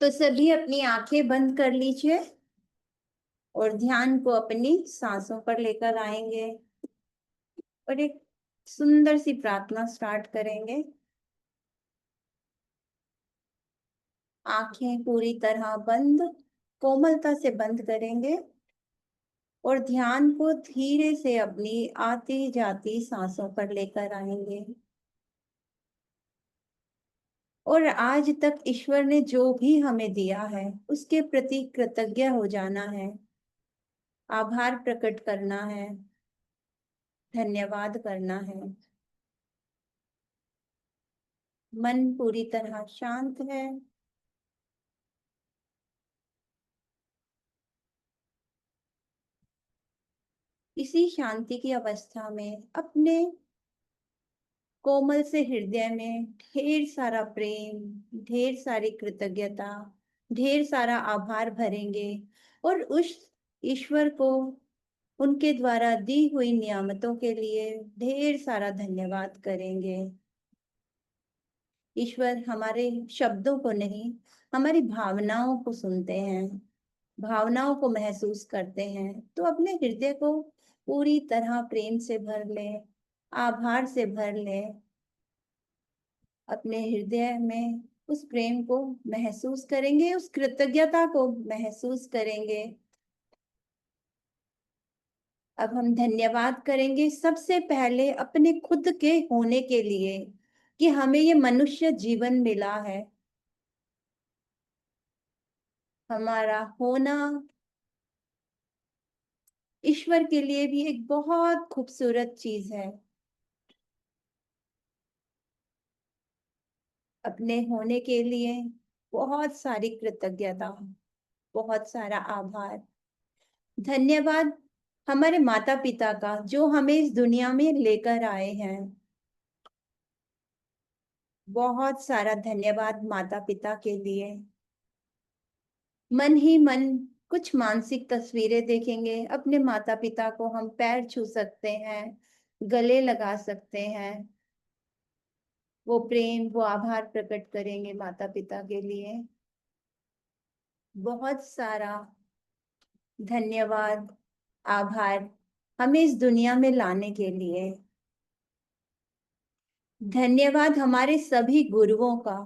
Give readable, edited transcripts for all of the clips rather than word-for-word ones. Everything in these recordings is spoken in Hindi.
तो सभी अपनी आंखें बंद कर लीजिए और ध्यान को अपनी सांसों पर लेकर आएंगे और एक सुंदर सी प्रार्थना स्टार्ट करेंगे। आंखें पूरी तरह बंद, कोमलता से बंद करेंगे और ध्यान को धीरे से अपनी आती जाती सांसों पर लेकर आएंगे। और आज तक ईश्वर ने जो भी हमें दिया है उसके प्रति कृतज्ञ हो जाना है, आभार प्रकट करना है, धन्यवाद करना है। मन पूरी तरह शांत है। इसी शांति की अवस्था में अपने कोमल से हृदय में ढेर सारा प्रेम, ढेर सारी कृतज्ञता, ढेर सारा आभार भरेंगे और उस ईश्वर को उनके द्वारा दी हुई नियामतों के लिए ढेर सारा धन्यवाद करेंगे। ईश्वर हमारे शब्दों को नहीं, हमारी भावनाओं को सुनते हैं, भावनाओं को महसूस करते हैं। तो अपने हृदय को पूरी तरह प्रेम से भर ले, आभार से भर ले। अपने हृदय में उस प्रेम को महसूस करेंगे, उस कृतज्ञता को महसूस करेंगे। अब हम धन्यवाद करेंगे सबसे पहले अपने खुद के होने के लिए कि हमें ये मनुष्य जीवन मिला है। हमारा होना ईश्वर के लिए भी एक बहुत खूबसूरत चीज है। अपने होने के लिए बहुत सारी कृतज्ञता, बहुत सारा आभार, धन्यवाद हमारे माता पिता का जो हमें इस दुनिया में लेकर आए हैं। बहुत सारा धन्यवाद माता पिता के लिए। मन ही मन कुछ मानसिक तस्वीरें देखेंगे। अपने माता पिता को हम पैर छू सकते हैं, गले लगा सकते हैं। वो प्रेम, वो आभार प्रकट करेंगे माता पिता के लिए। बहुत सारा धन्यवाद, आभार हमें इस दुनिया में लाने के लिए। धन्यवाद हमारे सभी गुरुओं का,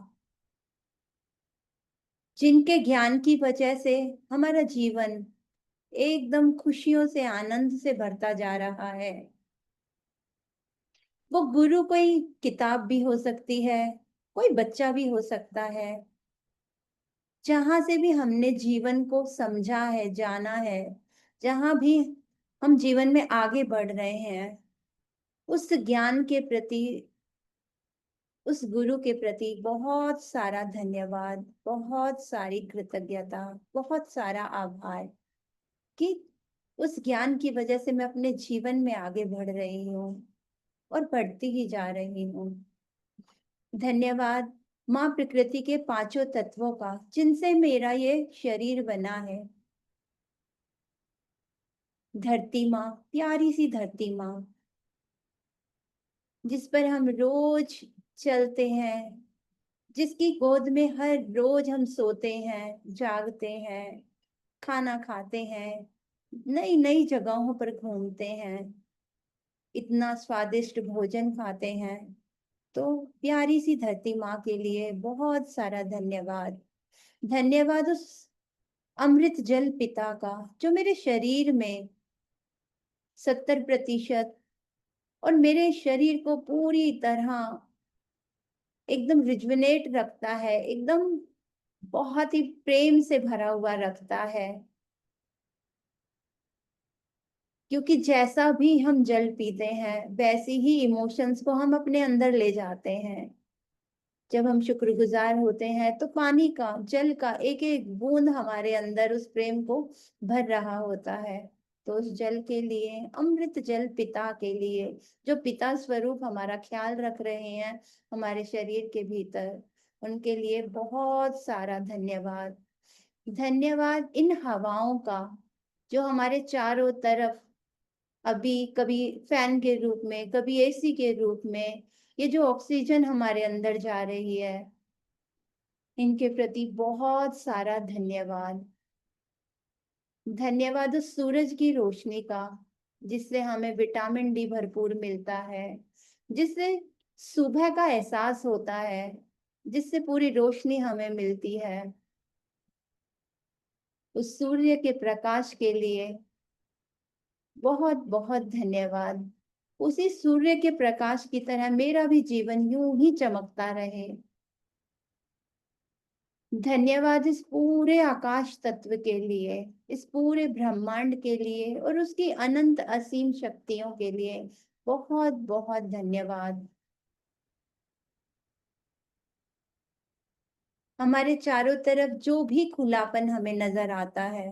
जिनके ज्ञान की वजह से हमारा जीवन एकदम खुशियों से, आनंद से भरता जा रहा है। वो गुरु कोई किताब भी हो सकती है, कोई बच्चा भी हो सकता है। जहां से भी हमने जीवन को समझा है, जाना है, जहां भी हम जीवन में आगे बढ़ रहे हैं, उस ज्ञान के प्रति, उस गुरु के प्रति बहुत सारा धन्यवाद, बहुत सारी कृतज्ञता, बहुत सारा आभार कि उस ज्ञान की वजह से मैं अपने जीवन में आगे बढ़ रही हूँ और बढ़ती ही जा रही हूँ। धन्यवाद माँ प्रकृति के पांचों तत्वों का, जिनसे मेरा ये शरीर बना है। धरती माँ, प्यारी सी धरती माँ, जिस पर हम रोज चलते हैं, जिसकी गोद में हर रोज हम सोते हैं, जागते हैं, खाना खाते हैं, नई नई जगहों पर घूमते हैं, इतना स्वादिष्ट भोजन खाते हैं। तो प्यारी सी धरती माँ के लिए बहुत सारा धन्यवाद। धन्यवाद उस अमृत जल पिता का, जो मेरे शरीर में 70% और मेरे शरीर को पूरी तरह एकदम रिजुविनेट रखता है, एकदम बहुत ही प्रेम से भरा हुआ रखता है। क्योंकि जैसा भी हम जल पीते हैं वैसे ही इमोशंस को हम अपने अंदर ले जाते हैं। जब हम शुक्रगुजार होते हैं तो पानी का, जल का एक एक बूंद हमारे अंदर उस प्रेम को भर रहा होता है। तो उस जल के लिए, अमृत जल पिता के लिए, जो पिता स्वरूप हमारा ख्याल रख रहे हैं हमारे शरीर के भीतर, उनके लिए बहुत सारा धन्यवाद। धन्यवाद इन हवाओं का, जो हमारे चारों तरफ अभी कभी फैन के रूप में, कभी एसी के रूप में, ये जो ऑक्सीजन हमारे अंदर जा रही है, इनके प्रति बहुत सारा धन्यवाद। धन्यवाद उस सूरज की रोशनी का, जिससे हमें विटामिन डी भरपूर मिलता है, जिससे सुबह का एहसास होता है, जिससे पूरी रोशनी हमें मिलती है। उस सूर्य के प्रकाश के लिए बहुत बहुत धन्यवाद। उसी सूर्य के प्रकाश की तरह मेरा भी जीवन यूं ही चमकता रहे। धन्यवाद इस पूरे आकाश तत्व के लिए, इस पूरे ब्रह्मांड के लिए और उसकी अनंत असीम शक्तियों के लिए बहुत बहुत धन्यवाद। हमारे चारों तरफ जो भी खुलापन हमें नजर आता है,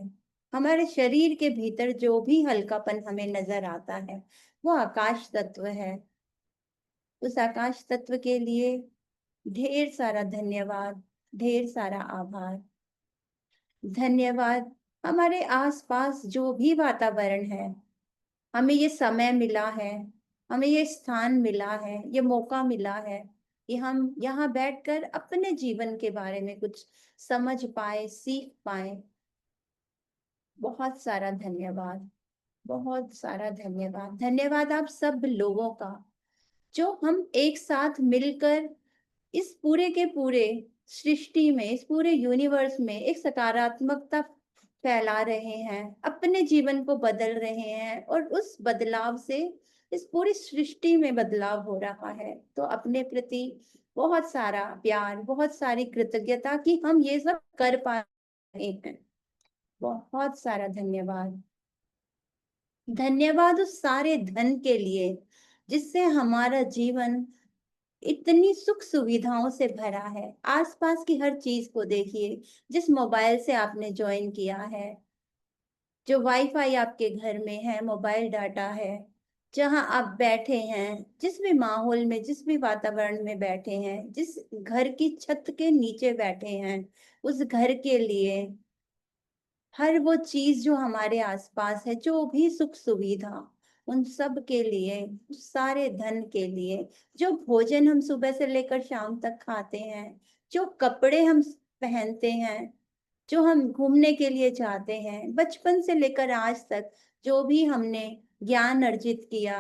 हमारे शरीर के भीतर जो भी हल्कापन हमें नजर आता है, वो आकाश तत्व है। उस आकाश तत्व के लिए ढेर सारा धन्यवाद, ढेर सारा आभार। धन्यवाद हमारे आसपास जो भी वातावरण है, हमें ये समय मिला है, हमें ये स्थान मिला है, ये मौका मिला है कि हम यहाँ बैठकर अपने जीवन के बारे में कुछ समझ पाए, सीख पाए। बहुत सारा धन्यवाद, बहुत सारा धन्यवाद। धन्यवाद आप सब लोगों का, जो हम एक साथ मिलकर इस पूरे के पूरे सृष्टि में, इस पूरे यूनिवर्स में एक सकारात्मकता फैला रहे हैं, अपने जीवन को बदल रहे हैं और उस बदलाव से इस पूरी सृष्टि में बदलाव हो रहा है। तो अपने प्रति बहुत सारा प्यार, बहुत सारी कृतज्ञता कि हम ये सब कर पा रहे हैं। बहुत सारा धन्यवाद। धन्यवाद उस सारे धन के लिए जिससे हमारा जीवन इतनी सुख सुविधाओं से भरा है। आसपास की हर चीज को देखिए, जिस मोबाइल से आपने ज्वाइन किया है, जो वाईफाई आपके घर में है, मोबाइल डाटा है, जहां आप बैठे हैं, जिस भी माहौल में, जिस भी वातावरण में बैठे हैं, जिस घर की छत के नीचे बैठे हैं, उस घर के लिए हर वो चीज जो हमारे आसपास है, जो भी सुख सुविधा, उन सब के लिए, उस सारे धन के लिए, जो भोजन हम सुबह से लेकर शाम तक खाते हैं, जो कपड़े हम पहनते हैं, जो हम घूमने के लिए चाहते हैं, बचपन से लेकर आज तक जो भी हमने ज्ञान अर्जित किया,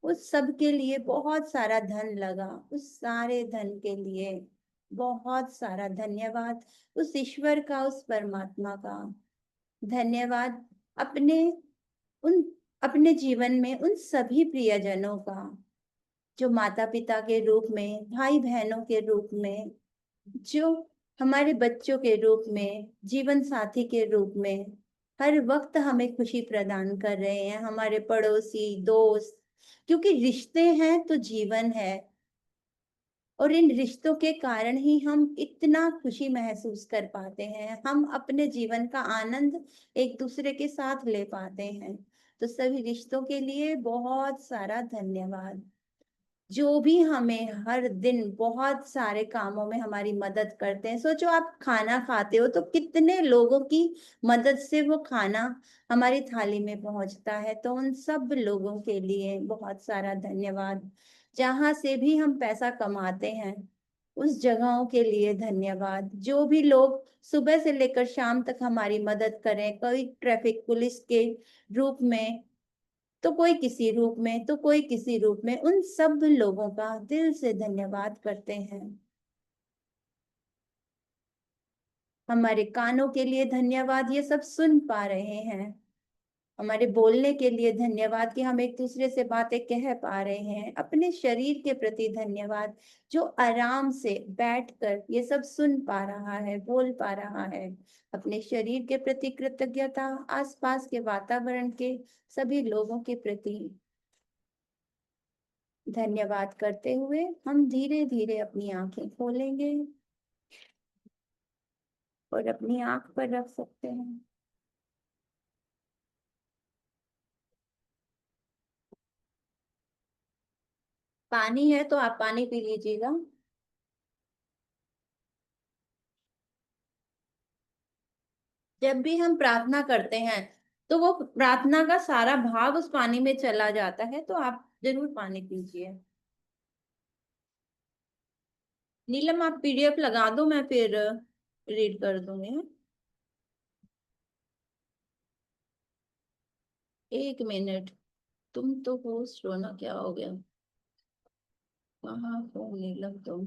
उस सब के लिए बहुत सारा धन लगा। उस सारे धन के लिए बहुत सारा धन्यवाद उस ईश्वर का, उस परमात्मा का। धन्यवाद अपने उन अपने जीवन में उन सभी प्रियजनों का, जो माता पिता के रूप में, भाई बहनों के रूप में, जो हमारे बच्चों के रूप में, जीवन साथी के रूप में हर वक्त हमें खुशी प्रदान कर रहे हैं, हमारे पड़ोसी, दोस्त। क्योंकि रिश्ते हैं तो जीवन है, और इन रिश्तों के कारण ही हम इतना खुशी महसूस कर पाते हैं, हम अपने जीवन का आनंद एक दूसरे के साथ ले पाते हैं। तो सभी रिश्तों के लिए बहुत सारा धन्यवाद, जो भी हमें हर दिन बहुत सारे कामों में हमारी मदद करते हैं। सोचो, आप खाना खाते हो तो कितने लोगों की मदद से वो खाना हमारी थाली में पहुंचता है। तो उन सब लोगों के लिए बहुत सारा धन्यवाद। जहां से भी हम पैसा कमाते हैं, उस जगहों के लिए धन्यवाद। जो भी लोग सुबह से लेकर शाम तक हमारी मदद करें, कोई ट्रैफिक पुलिस के रूप में, तो कोई किसी रूप में, तो कोई किसी रूप में, उन सब लोगों का दिल से धन्यवाद करते हैं। हमारे कानों के लिए धन्यवाद, ये सब सुन पा रहे हैं। हमारे बोलने के लिए धन्यवाद कि हम एक दूसरे से बातें कह पा रहे हैं। अपने शरीर के प्रति धन्यवाद, जो आराम से बैठकर ये सब सुन पा रहा है, बोल पा रहा है। अपने शरीर के प्रति कृतज्ञता, आसपास के वातावरण के सभी लोगों के प्रति धन्यवाद करते हुए हम धीरे धीरे अपनी आंखें खोलेंगे और अपनी आंख पर रख सकते हैं। पानी है तो आप पानी पी लीजिएगा। जब भी हम प्रार्थना करते हैं, तो वो प्रार्थना का सारा भाव उस पानी में चला जाता है, तो आप जरूर पानी पीजिए। नीलम आप पीडीएफ लगा दो, मैं फिर रीड कर दूंगी, हाँ? एक मिनट, तुम तो होस्ट हो ना, क्या हो गया? कहाँ हो नीलम तुम?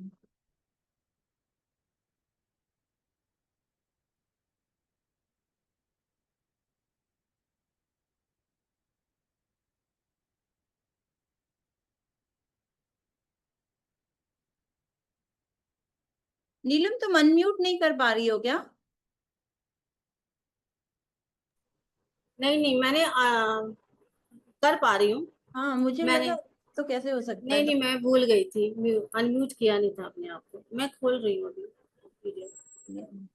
नीलम तुम अनम्यूट नहीं कर पा रही हो क्या? नहीं नहीं, मैंने कर पा रही हूँ। हाँ मुझे मैंने लगा, तो कैसे हो सकता है नहीं नहीं, मैं भूल गई थी, अनम्यूट किया नहीं था अपने आप को। मैं खोल रही हूँ अभी PDF।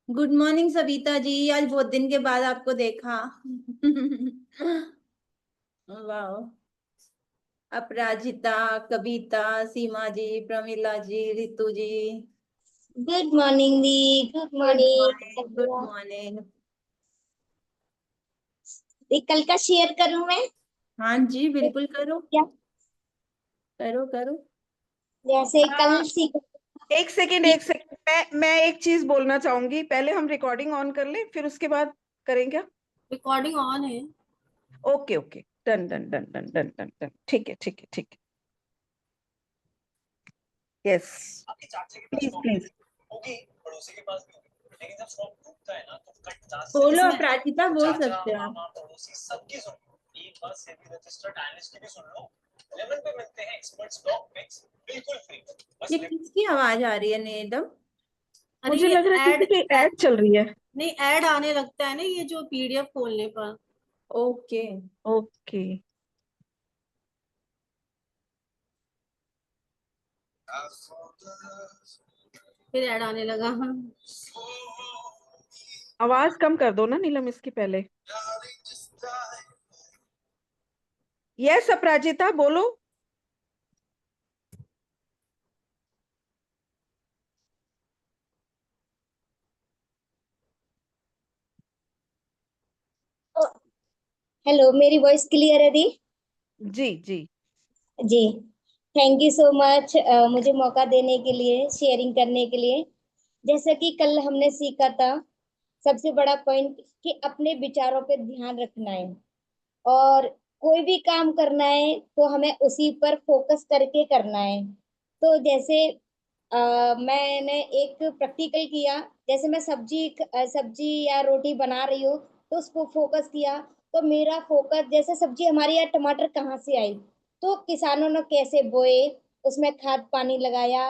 Good morning Savita ji, आज बहुत दिन के बाद आपको देखा। वाह। अपराजिता, कविता, सीमा जी, प्रमिला जी, रितु जी। गुड मॉर्निंग दी। Good good morning. Morning, good morning. कल का शेयर करूं मैं? हाँ जी बिल्कुल करो, क्या? करो करो। जैसे कल सीख। एक सेकेंड, एक सेकेंड, मैं एक चीज बोलना चाहूंगी। पहले हम रिकॉर्डिंग ऑन कर लें, फिर उसके बाद करें क्या? रिकॉर्डिंग ऑन है। Okay okay, done done done done done done done, ठीक है ठीक है ठीक है, यस, प्लीज प्लीज। पड़ोसी के पास भी होगी, लेकिन जब स्टॉक टूटता है ना तो कट दांत से बोलो इसमें अपराजिता, बोल चाचा सकते हो आप। मामा पड़ोसी सबकी सुन लो। एक बार सेबी रजिस्टर्ड एनालिस्ट की भी सुन लो। 11 पे मिलते हैं एक्सपर्ट स्टॉक पिक्स, बिल्कुल फ्री। ये बस किसकी आवाज आ रही है नीलम? अरे मुझे ये लग रहा है ऐड, किसी की ऐड चल रही है। नहीं ऐड आने लगता है ना ये जो PDF खोलने पर। ओके। ओके, फिर ऐड आने लगा। आवाज कम कर दो ना नीलम इसकी पहले। यस अपराजिता बोलो। हेलो, मेरी वॉइस क्लियर है दी? जी जी। जी। थैंक यू सो मच मुझे मौका देने के लिए, शेयरिंग करने के लिए। जैसा कि कल हमने सीखा था, सबसे बड़ा पॉइंट कि अपने विचारों पे ध्यान रखना है। और कोई भी काम करना है तो हमें उसी पर फोकस करके करना है। तो जैसे मैंने एक प्रैक्टिकल किया। जैसे मैं सब्जी या रोटी बना रही हूँ, तो उसको फोकस किया। तो मेरा फोकस, जैसे सब्जी हमारे यहाँ टमाटर कहाँ से आई, तो किसानों ने कैसे बोए, उसमें खाद पानी लगाया,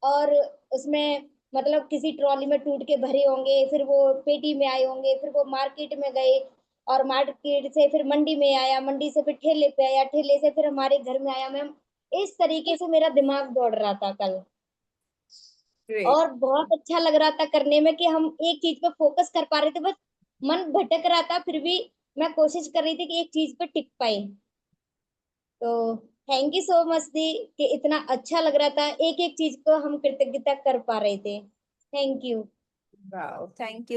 और उसमें मतलब किसी ट्रॉली में टूट के भरे होंगे, फिर वो पेटी में आए होंगे, फिर वो मार्केट में गए, और मार्केट से फिर मंडी में आया, मंडी से फिर ठेले पे आया, ठेले से फिर हमारे घर में आया। मैम, इस तरीके से मेरा दिमाग दौड़ रहा था कल। ग्रेट। और बहुत अच्छा लग रहा था करने में कि हम एक चीज पे फोकस कर पा रहे थे। बस मन भटक रहा था, फिर भी मैं कोशिश कर रही थी कि एक चीज पे टिक पाए। तो थैंक यू सो मच दी, कि इतना अच्छा लग रहा था, एक एक चीज को हम कृतज्ञता कर पा रहे थे। Thank you. Wow, thank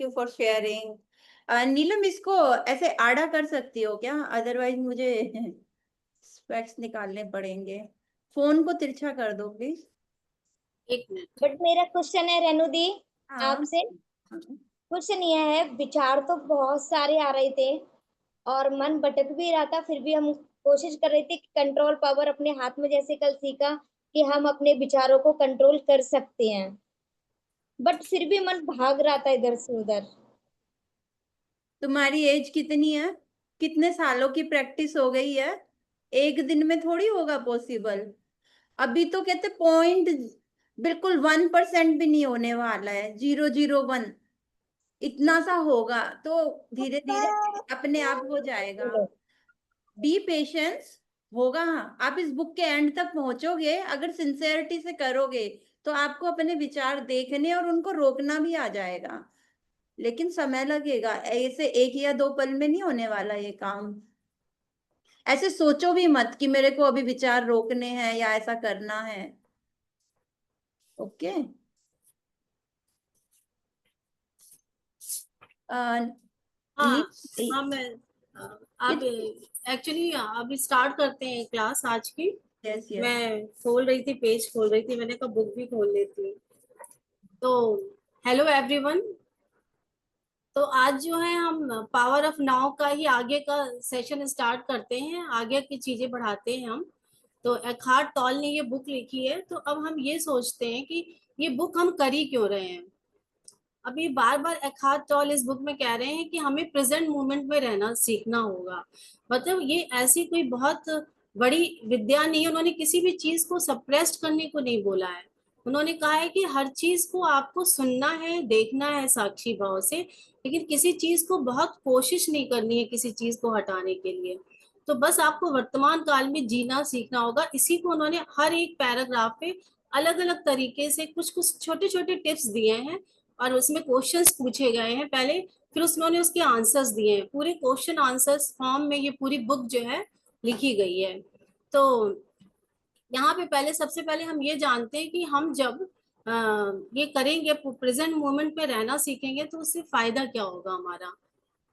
you for sharing. Neelam इसको ऐसे आड़ा कर सकती हो क्या? अदरवाइज मुझे स्पेक्स निकालने पड़ेंगे। फोन को तिरछा कर दो प्लीज। एक मिनट। बट मेरा क्वेश्चन है रेणु दी, हाँ। आपसे। क्वेश्चन ये है, विचार तो बहुत सारे आ रहे थे और मन भटक भी रहा था, फिर भी हम कोशिश कर रहे थे कि कंट्रोल पावर अपने हाथ में, जैसे कल सीखा कि हम अपने विचारों को कंट्रोल कर सकते हैं। बट फिर भी मन भाग रहा था इधर से उधर। तुम्हारी एज कितनी है? कितने सालों की प्रैक्टिस हो गई है? एक दिन में थोड़ी होगा पॉसिबल। अभी तो कहते पॉइंट, बिल्कुल 1% भी नहीं होने वाला है, 0.01 इतना सा होगा। तो धीरे धीरे अपने आप हो जाएगा। बी पेशेंस, होगा। हाँ, आप इस बुक के एंड तक पहुंचोगे अगर सिंसेरिटी से करोगे, तो आपको अपने विचार देखने और उनको रोकना भी आ जाएगा। लेकिन समय लगेगा, ऐसे एक या दो पल में नहीं होने वाला ये काम। ऐसे सोचो भी मत कि मेरे को अभी विचार रोकने हैं या ऐसा करना है। ओके। हाँ नी- हाँ, मैं ये अब एक्चुअली अभी स्टार्ट करते हैं क्लास आज की। Yes yes. मैं खोल रही थी, पेज खोल रही थी, मैंने कहा बुक भी खोल लेती हूँ। तो हेलो एवरीवन। तो आज जो है हम पावर ऑफ नाउ का ही आगे का सेशन स्टार्ट करते हैं, आगे की चीजें बढ़ाते हैं हम। तो एखार्ट टॉल ने ये बुक लिखी है, तो अब हम ये सोचते हैं कि ये बुक हम कर ही क्यों रहे हैं। अभी बार बार एखार्ट टॉल इस बुक में कह रहे हैं कि हमें प्रेजेंट मोमेंट में रहना सीखना होगा। मतलब ये ऐसी कोई बहुत बड़ी विद्या नहीं है, उन्होंने किसी भी चीज को सप्रेस्ड करने को नहीं बोला है। उन्होंने कहा है कि हर चीज को आपको सुनना है, देखना है साक्षी भाव से, लेकिन किसी चीज को बहुत कोशिश नहीं करनी है किसी चीज को हटाने के लिए। तो बस आपको वर्तमान काल में जीना सीखना होगा। इसी को उन्होंने हर एक पैराग्राफ पे अलग अलग तरीके से कुछ कुछ छोटे छोटे टिप्स दिए हैं, और उसमें क्वेश्चंस पूछे गए हैं पहले, फिर उसमें उन्होंने उसके आंसर्स दिए हैं। पूरे क्वेश्चन आंसर्स फॉर्म में ये पूरी बुक जो है लिखी गई है। तो यहाँ पे पहले सबसे पहले हम ये जानते हैं कि हम जब ये करेंगे, प्रेजेंट मोमेंट में रहना सीखेंगे, तो उससे फायदा क्या होगा हमारा।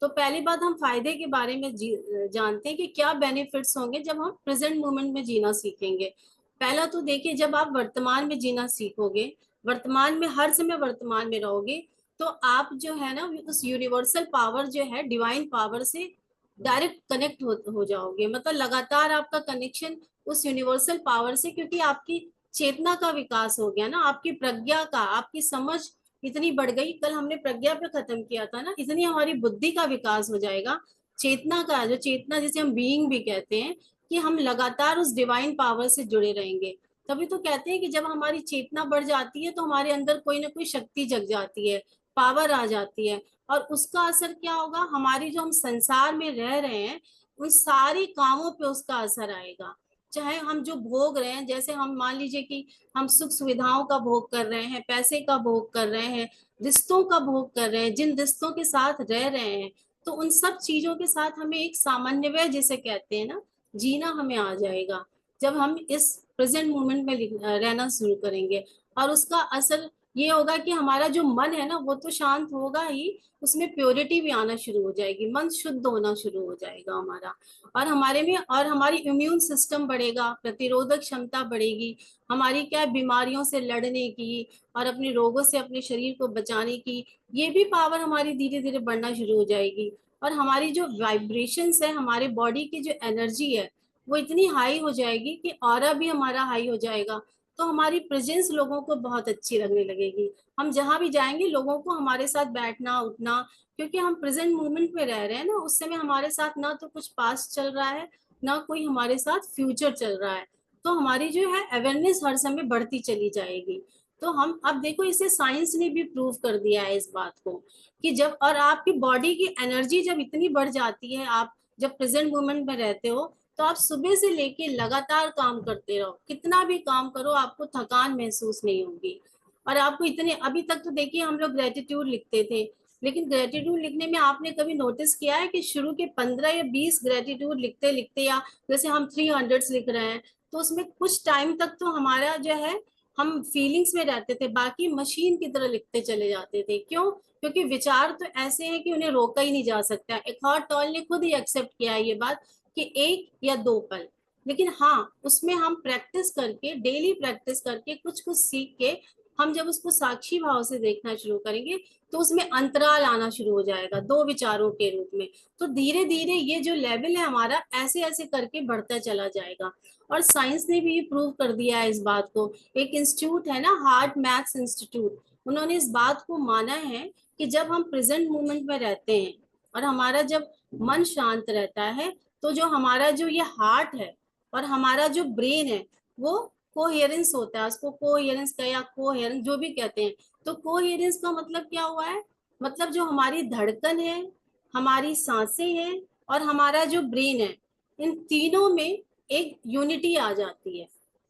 तो पहली बात हम फायदे के बारे में जानते हैं कि क्या बेनिफिट्स होंगे जब हम प्रेजेंट मोमेंट में जीना सीखेंगे। पहला तो देखिए, जब आप वर्तमान में जीना सीखोगे, वर्तमान में हर समय वर्तमान में रहोगे, तो आप जो है ना उस यूनिवर्सल पावर जो है, डिवाइन पावर से डायरेक्ट कनेक्ट हो जाओगे। मतलब लगातार आपका कनेक्शन उस यूनिवर्सल पावर से, क्योंकि आपकी चेतना का विकास हो गया ना, आपकी प्रज्ञा का, आपकी समझ इतनी बढ़ गई। कल हमने प्रज्ञा पे खत्म किया था ना, इतनी हमारी बुद्धि का विकास हो जाएगा, चेतना का, जो चेतना जिसे हम बीइंग भी कहते हैं, कि हम लगातार उस डिवाइन पावर से जुड़े रहेंगे। तभी तो कहते हैं कि जब हमारी चेतना बढ़ जाती है तो हमारे अंदर कोई ना कोई शक्ति जग जाती है, पावर आ जाती है। और उसका असर क्या होगा, हमारी जो हम संसार में रह रहे हैं उन सारे कामों पे उसका असर आएगा। चाहे हम जो भोग रहे हैं, जैसे हम मान लीजिए कि हम सुख सुविधाओं का भोग कर रहे हैं, पैसे का भोग कर रहे हैं, रिश्तों का भोग कर रहे हैं, जिन रिश्तों के साथ रह रहे हैं, तो उन सब चीजों के साथ हमें एक सामान्यवय जिसे कहते हैं ना, जीना हमें आ जाएगा जब हम इस प्रेजेंट मोमेंट में रहना शुरू करेंगे। और उसका असर ये होगा कि हमारा जो मन है ना वो तो शांत होगा ही, उसमें प्योरिटी भी आना शुरू हो जाएगी, मन शुद्ध होना शुरू हो जाएगा हमारा। और हमारे में, और हमारी इम्यून सिस्टम बढ़ेगा, प्रतिरोधक क्षमता बढ़ेगी, हमारी क्या बीमारियों से लड़ने की और अपने रोगों से अपने शरीर को बचाने की, ये भी पावर हमारी धीरे धीरे बढ़ना शुरू हो जाएगी। और हमारी जो वाइब्रेशंस है, हमारे बॉडी की जो एनर्जी है, वो इतनी हाई हो जाएगी कि ऑरा भी हमारा हाई हो जाएगा। तो हमारी प्रेजेंस लोगों को बहुत अच्छी लगने लगेगी। हम जहां भी जाएंगे लोगों को हमारे साथ बैठना उठना, क्योंकि हम प्रेजेंट मोमेंट में रह रहे हैं ना, उस समय हमारे साथ ना तो कुछ पास्ट चल रहा है, ना कोई हमारे साथ फ्यूचर चल रहा है। तो हमारी जो है अवेयरनेस हर समय बढ़ती चली जाएगी। तो हम अब देखो, इसे साइंस ने भी प्रूव कर दिया है इस बात को, कि जब और आपकी बॉडी की एनर्जी जब इतनी बढ़ जाती है, आप जब प्रेजेंट मोमेंट में रहते हो, तो आप सुबह से लेके लगातार काम करते रहो, कितना भी काम करो आपको थकान महसूस नहीं होगी। और आपको इतने, अभी तक तो देखिए हम लोग ग्रेटिट्यूड लिखते थे, लेकिन ग्रेटिट्यूड लिखने में आपने कभी नोटिस किया है कि शुरू के 15 या 20 ग्रेटिट्यूड लिखते लिखते, या जैसे हम 300 लिख रहे हैं, तो उसमें कुछ टाइम तक तो हमारा जो है हम फीलिंग्स में रहते थे, बाकी मशीन की तरह लिखते चले जाते थे। क्यों? क्योंकि विचार तो ऐसे हैं कि उन्हें रोका ही नहीं जा सकता। एखार्ट टॉल ने खुद ही एक्सेप्ट किया है ये बात कि 1 या 2 पल, लेकिन हाँ उसमें हम प्रैक्टिस करके, डेली प्रैक्टिस करके, कुछ कुछ सीख के, हम जब उसको साक्षी भाव से देखना शुरू करेंगे, तो उसमें अंतराल आना शुरू हो जाएगा 2 विचारों के रूप में। तो धीरे धीरे ये जो लेवल है हमारा, ऐसे ऐसे करके बढ़ता चला जाएगा। और साइंस ने भी ये प्रूव कर दिया है इस बात को। एक इंस्टीट्यूट है ना, हार्ट मैथ्स इंस्टीट्यूट, उन्होंने इस बात को माना है कि जब हम प्रेजेंट मोमेंट में रहते हैं और हमारा जब मन शांत रहता है, तो जो हमारा जो ये हार्ट है और हमारा जो ब्रेन है, वो कोहेरेंस होता है। उसको कोहेरेंस का या कोहेरेंस जो भी कहते हैं। तो कोहेरेंस का मतलब क्या हुआ है, मतलब जो हमारी धड़कन है, हमारी सांसें हैं और हमारा जो ब्रेन है, इन तीनों में एक यूनिटी आ जाती है।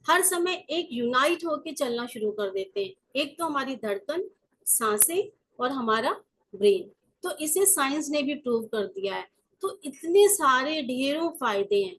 हर समय एक यूनाइट होके चलना शुरू कर देते हैं। एक तो हमारी धड़कन, सांसें और हमारा ब्रेन। तो इसे साइंस ने भी प्रूव कर दिया है। तो इतने सारे ढेरों फायदे हैं।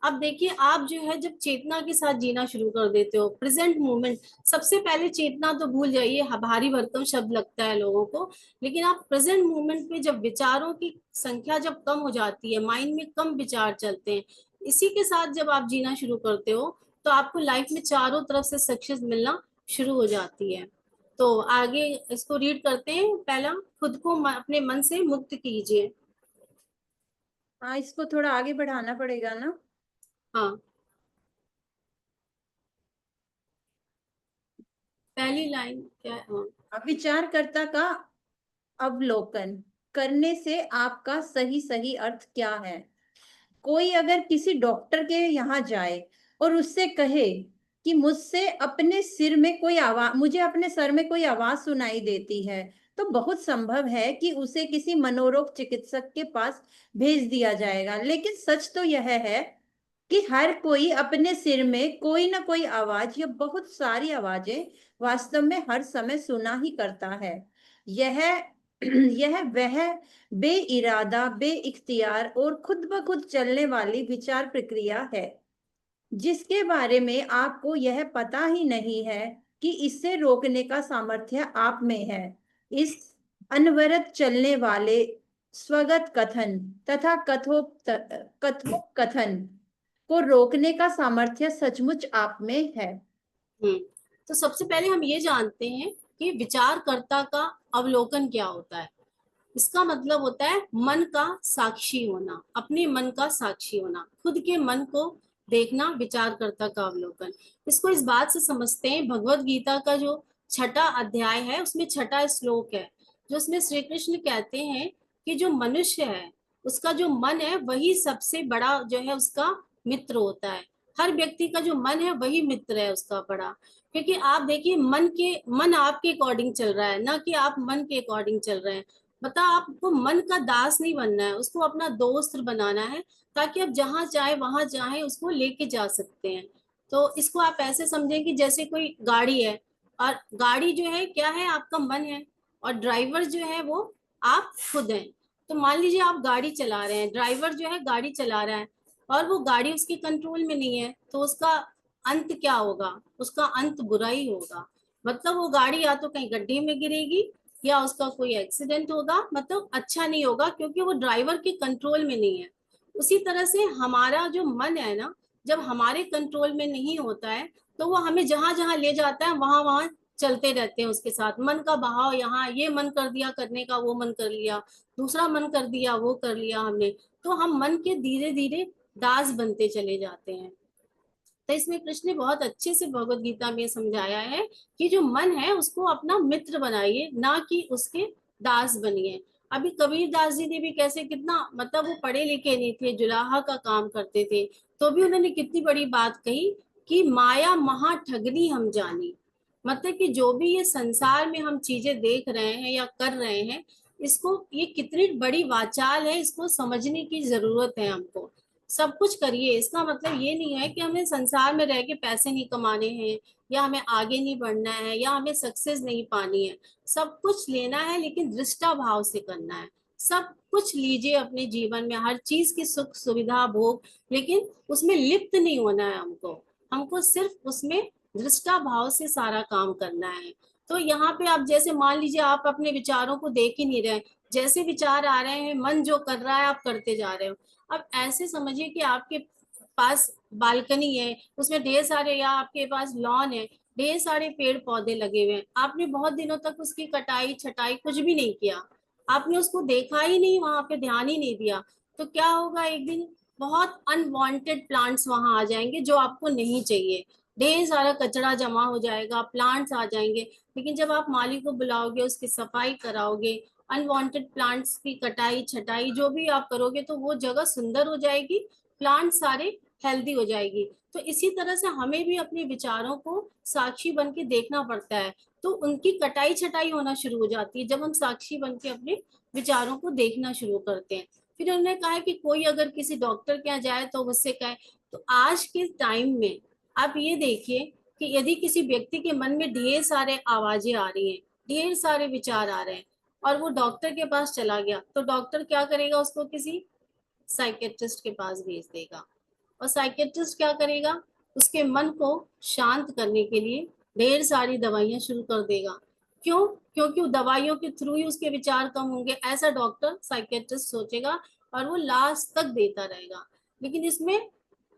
अब देखिए, आप जो है जब चेतना के साथ जीना शुरू कर देते हो, प्रेजेंट मोमेंट, सबसे पहले चेतना तो भूल जाइए, भारी भरकम शब्द लगता है लोगों को, लेकिन आप प्रेजेंट मोमेंट में जब विचारों की संख्या जब कम हो जाती है, माइंड में कम विचार चलते हैं, इसी के साथ जब आप जीना शुरू करते हो, तो आपको लाइफ में चारों तरफ से सक्सेस मिलना शुरू हो जाती है। तो आगे इसको रीड करते हैं। पहला, खुद को अपने मन से मुक्त कीजिए। हाँ, इसको थोड़ा आगे बढ़ाना पड़ेगा ना। हाँ, पहली लाइन क्या है? हाँ। विचारकर्ता का अवलोकन करने से आपका सही सही अर्थ क्या है। कोई अगर किसी डॉक्टर के यहाँ जाए और उससे कहे कि मुझे अपने सर में कोई आवाज सुनाई देती है, तो बहुत संभव है कि उसे किसी मनोरोग चिकित्सक के पास भेज दिया जाएगा। लेकिन सच तो यह है कि हर कोई अपने सिर में कोई ना कोई आवाज या बहुत सारी आवाजें वास्तव में हर समय सुना ही करता है। यह यह वह बे इरादा, बे इख्तियार और खुद ब खुद चलने वाली विचार प्रक्रिया है जिसके बारे में आपको यह पता ही नहीं है कि इससे रोकने का सामर्थ्य आप में है। इस अनवरत चलने वाले स्वगत कथन तथा कथोपकथन को रोकने का सामर्थ्य सचमुच आप में है। तो सबसे पहले हम ये जानते हैं कि विचारकर्ता का अवलोकन क्या होता है। इसका मतलब होता है मन का साक्षी होना, अपने मन का साक्षी होना, खुद के मन को देखना, विचारकर्ता का अवलोकन। इसको इस बात से समझते हैं, भगवत गीता का जो 6वां अध्याय है उसमें 6वां श्लोक है, जो उसमें श्री कृष्ण कहते हैं कि जो मनुष्य है उसका जो मन है वही सबसे बड़ा जो है उसका मित्र होता है। हर व्यक्ति का जो मन है वही मित्र है उसका बड़ा। क्योंकि आप देखिए, मन आपके अकॉर्डिंग चल रहा है, ना कि आप मन के अकॉर्डिंग चल रहे हैं। बता, आपको मन का दास नहीं बनना है, उसको अपना दोस्त बनाना है, ताकि आप जहां चाहे वहां चाहे उसको लेके जा सकते हैं। तो इसको आप ऐसे समझें कि जैसे कोई गाड़ी है, और गाड़ी जो है क्या है, आपका मन है, और ड्राइवर जो है वो आप खुद हैं। तो मान लीजिए आप गाड़ी चला रहे हैं, ड्राइवर जो है गाड़ी चला रहा है, और वो गाड़ी उसके कंट्रोल में नहीं है, तो उसका अंत क्या होगा? उसका अंत बुरा ही होगा। मतलब वो गाड़ी या तो कहीं गड्ढे में गिरेगी, या उसका कोई एक्सीडेंट होगा, मतलब अच्छा नहीं होगा, क्योंकि वो ड्राइवर के कंट्रोल में नहीं है। उसी तरह से हमारा जो मन है ना, जब हमारे कंट्रोल में नहीं होता है, तो वो हमें जहां जहां ले जाता है वहां वहां चलते रहते हैं उसके साथ। मन का बहाव, यहाँ ये मन कर दिया करने का, वो मन कर लिया, दूसरा मन कर दिया, वो कर लिया हमने। तो हम मन के धीरे धीरे दास बनते चले जाते हैं। तो इसमें कृष्ण ने बहुत अच्छे से भगवत गीता में समझाया है कि जो मन है उसको अपना मित्र बनाइए, ना कि उसके दास बनिए। अभी कबीर दास जी ने भी कैसे, कितना मतलब वो पढ़े लिखे नहीं थे, जुलाहा का काम करते थे, तो भी उन्होंने कितनी बड़ी बात कही कि माया महा ठगनी हम जानी। मतलब कि जो भी ये संसार में हम चीजें देख रहे हैं या कर रहे हैं, इसको, ये कितनी बड़ी वाचाल है, इसको समझने की जरूरत है हमको। सब कुछ करिए, इसका मतलब ये नहीं है कि हमें संसार में रह के पैसे नहीं कमाने हैं, या हमें आगे नहीं बढ़ना है, या हमें सक्सेस नहीं पानी है। सब कुछ लेना है, लेकिन दृष्टा भाव से करना है। सब कुछ लीजिए अपने जीवन में, हर चीज की सुख सुविधा भोग, लेकिन उसमें लिप्त नहीं होना है हमको। हमको सिर्फ उसमें दृष्टा भाव से सारा काम करना है। तो यहाँ पे आप जैसे मान लीजिए, आप अपने विचारों को देख ही नहीं रहे, जैसे विचार आ रहे हैं, मन जो कर रहा है आप करते जा रहे हो। अब ऐसे समझिए कि आपके पास बालकनी है, उसमें ढेर सारे, या आपके पास लॉन है, ढेर सारे पेड़ पौधे लगे हुए हैं, आपने बहुत दिनों तक उसकी कटाई छटाई कुछ भी नहीं किया, आपने उसको देखा ही नहीं, वहां पे ध्यान ही नहीं दिया। तो क्या होगा, एक दिन बहुत अनवांटेड प्लांट्स वहां आ जाएंगे जो आपको नहीं चाहिए, ढेर सारा कचरा जमा हो जाएगा, प्लांट्स आ जाएंगे। लेकिन जब आप माली को बुलाओगे, उसकी सफाई कराओगे, अनवांटेड प्लांट्स की कटाई छटाई जो भी आप करोगे, तो वो जगह सुंदर हो जाएगी, प्लांट सारे हेल्दी हो जाएगी। तो इसी तरह से हमें भी अपने विचारों को साक्षी बन के देखना पड़ता है, तो उनकी कटाई छटाई होना शुरू हो जाती है जब हम साक्षी बन के अपने विचारों को देखना शुरू करते हैं। फिर उन्होंने कहा कि कोई अगर किसी डॉक्टर के यहाँ जाए तो उससे कहे। तो आज के टाइम में आप ये देखिए कि यदि किसी व्यक्ति के मन में ढेर सारे आवाजें आ रही हैं, ढेर सारे विचार आ रहे हैं, और वो डॉक्टर के पास चला गया, तो डॉक्टर क्या करेगा, उसको किसी साइकेट्रिस्ट के पास भेज देगा। और साइकेट्रिस्ट क्या करेगा, उसके मन को शांत करने के लिए ढेर सारी दवाइयां शुरू कर देगा। क्यों? क्योंकि दवाइयों के थ्रू ही उसके विचार कम होंगे, ऐसा डॉक्टर साइकेट्रिस्ट सोचेगा, और वो लास्ट तक देता रहेगा। लेकिन इसमें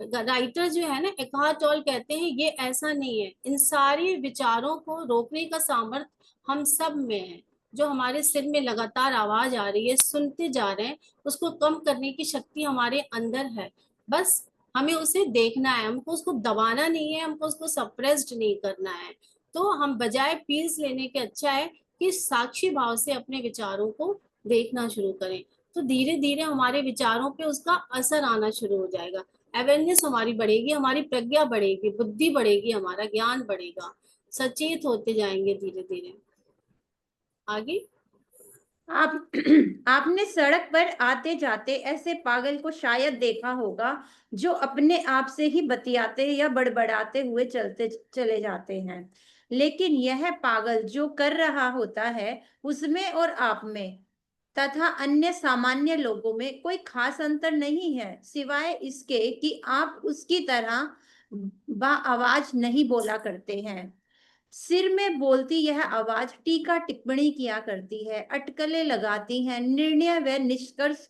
राइटर जो है ना एकहार्ट टोल कहते हैं ये ऐसा नहीं है, इन सारे विचारों को रोकने का सामर्थ्य हम सब में है। जो हमारे सिर में लगातार आवाज आ रही है, सुनते जा रहे हैं, उसको कम करने की शक्ति हमारे अंदर है। बस हमें उसे देखना है, हमको उसको दबाना नहीं है, हमको उसको सप्रेस्ड नहीं करना है। तो हम बजाय पील्स लेने के अच्छा है कि साक्षी भाव से अपने विचारों को देखना शुरू करें। तो धीरे धीरे हमारे विचारों पे उसका असर आना शुरू हो जाएगा। अवेयरनेस हमारी बढ़ेगी, हमारी प्रज्ञा बढ़ेगी, बुद्धि बढ़ेगी, हमारा ज्ञान बढ़ेगा, सचेत होते जाएंगे धीरे धीरे। आगे। आप आपने सड़क पर आते जाते ऐसे पागल को शायद देखा होगा जो अपने आप से ही बतियाते या बड़बड़ाते हुए चलते चले जाते हैं, लेकिन यह पागल जो कर रहा होता है उसमें और आप में तथा अन्य सामान्य लोगों में कोई खास अंतर नहीं है, सिवाय इसके कि आप उसकी तरह आवाज नहीं बोला करते हैं। सिर में बोलती यह आवाज टीका टिप्पणी किया करती है, अटकलें लगाती है, निर्णय व निष्कर्ष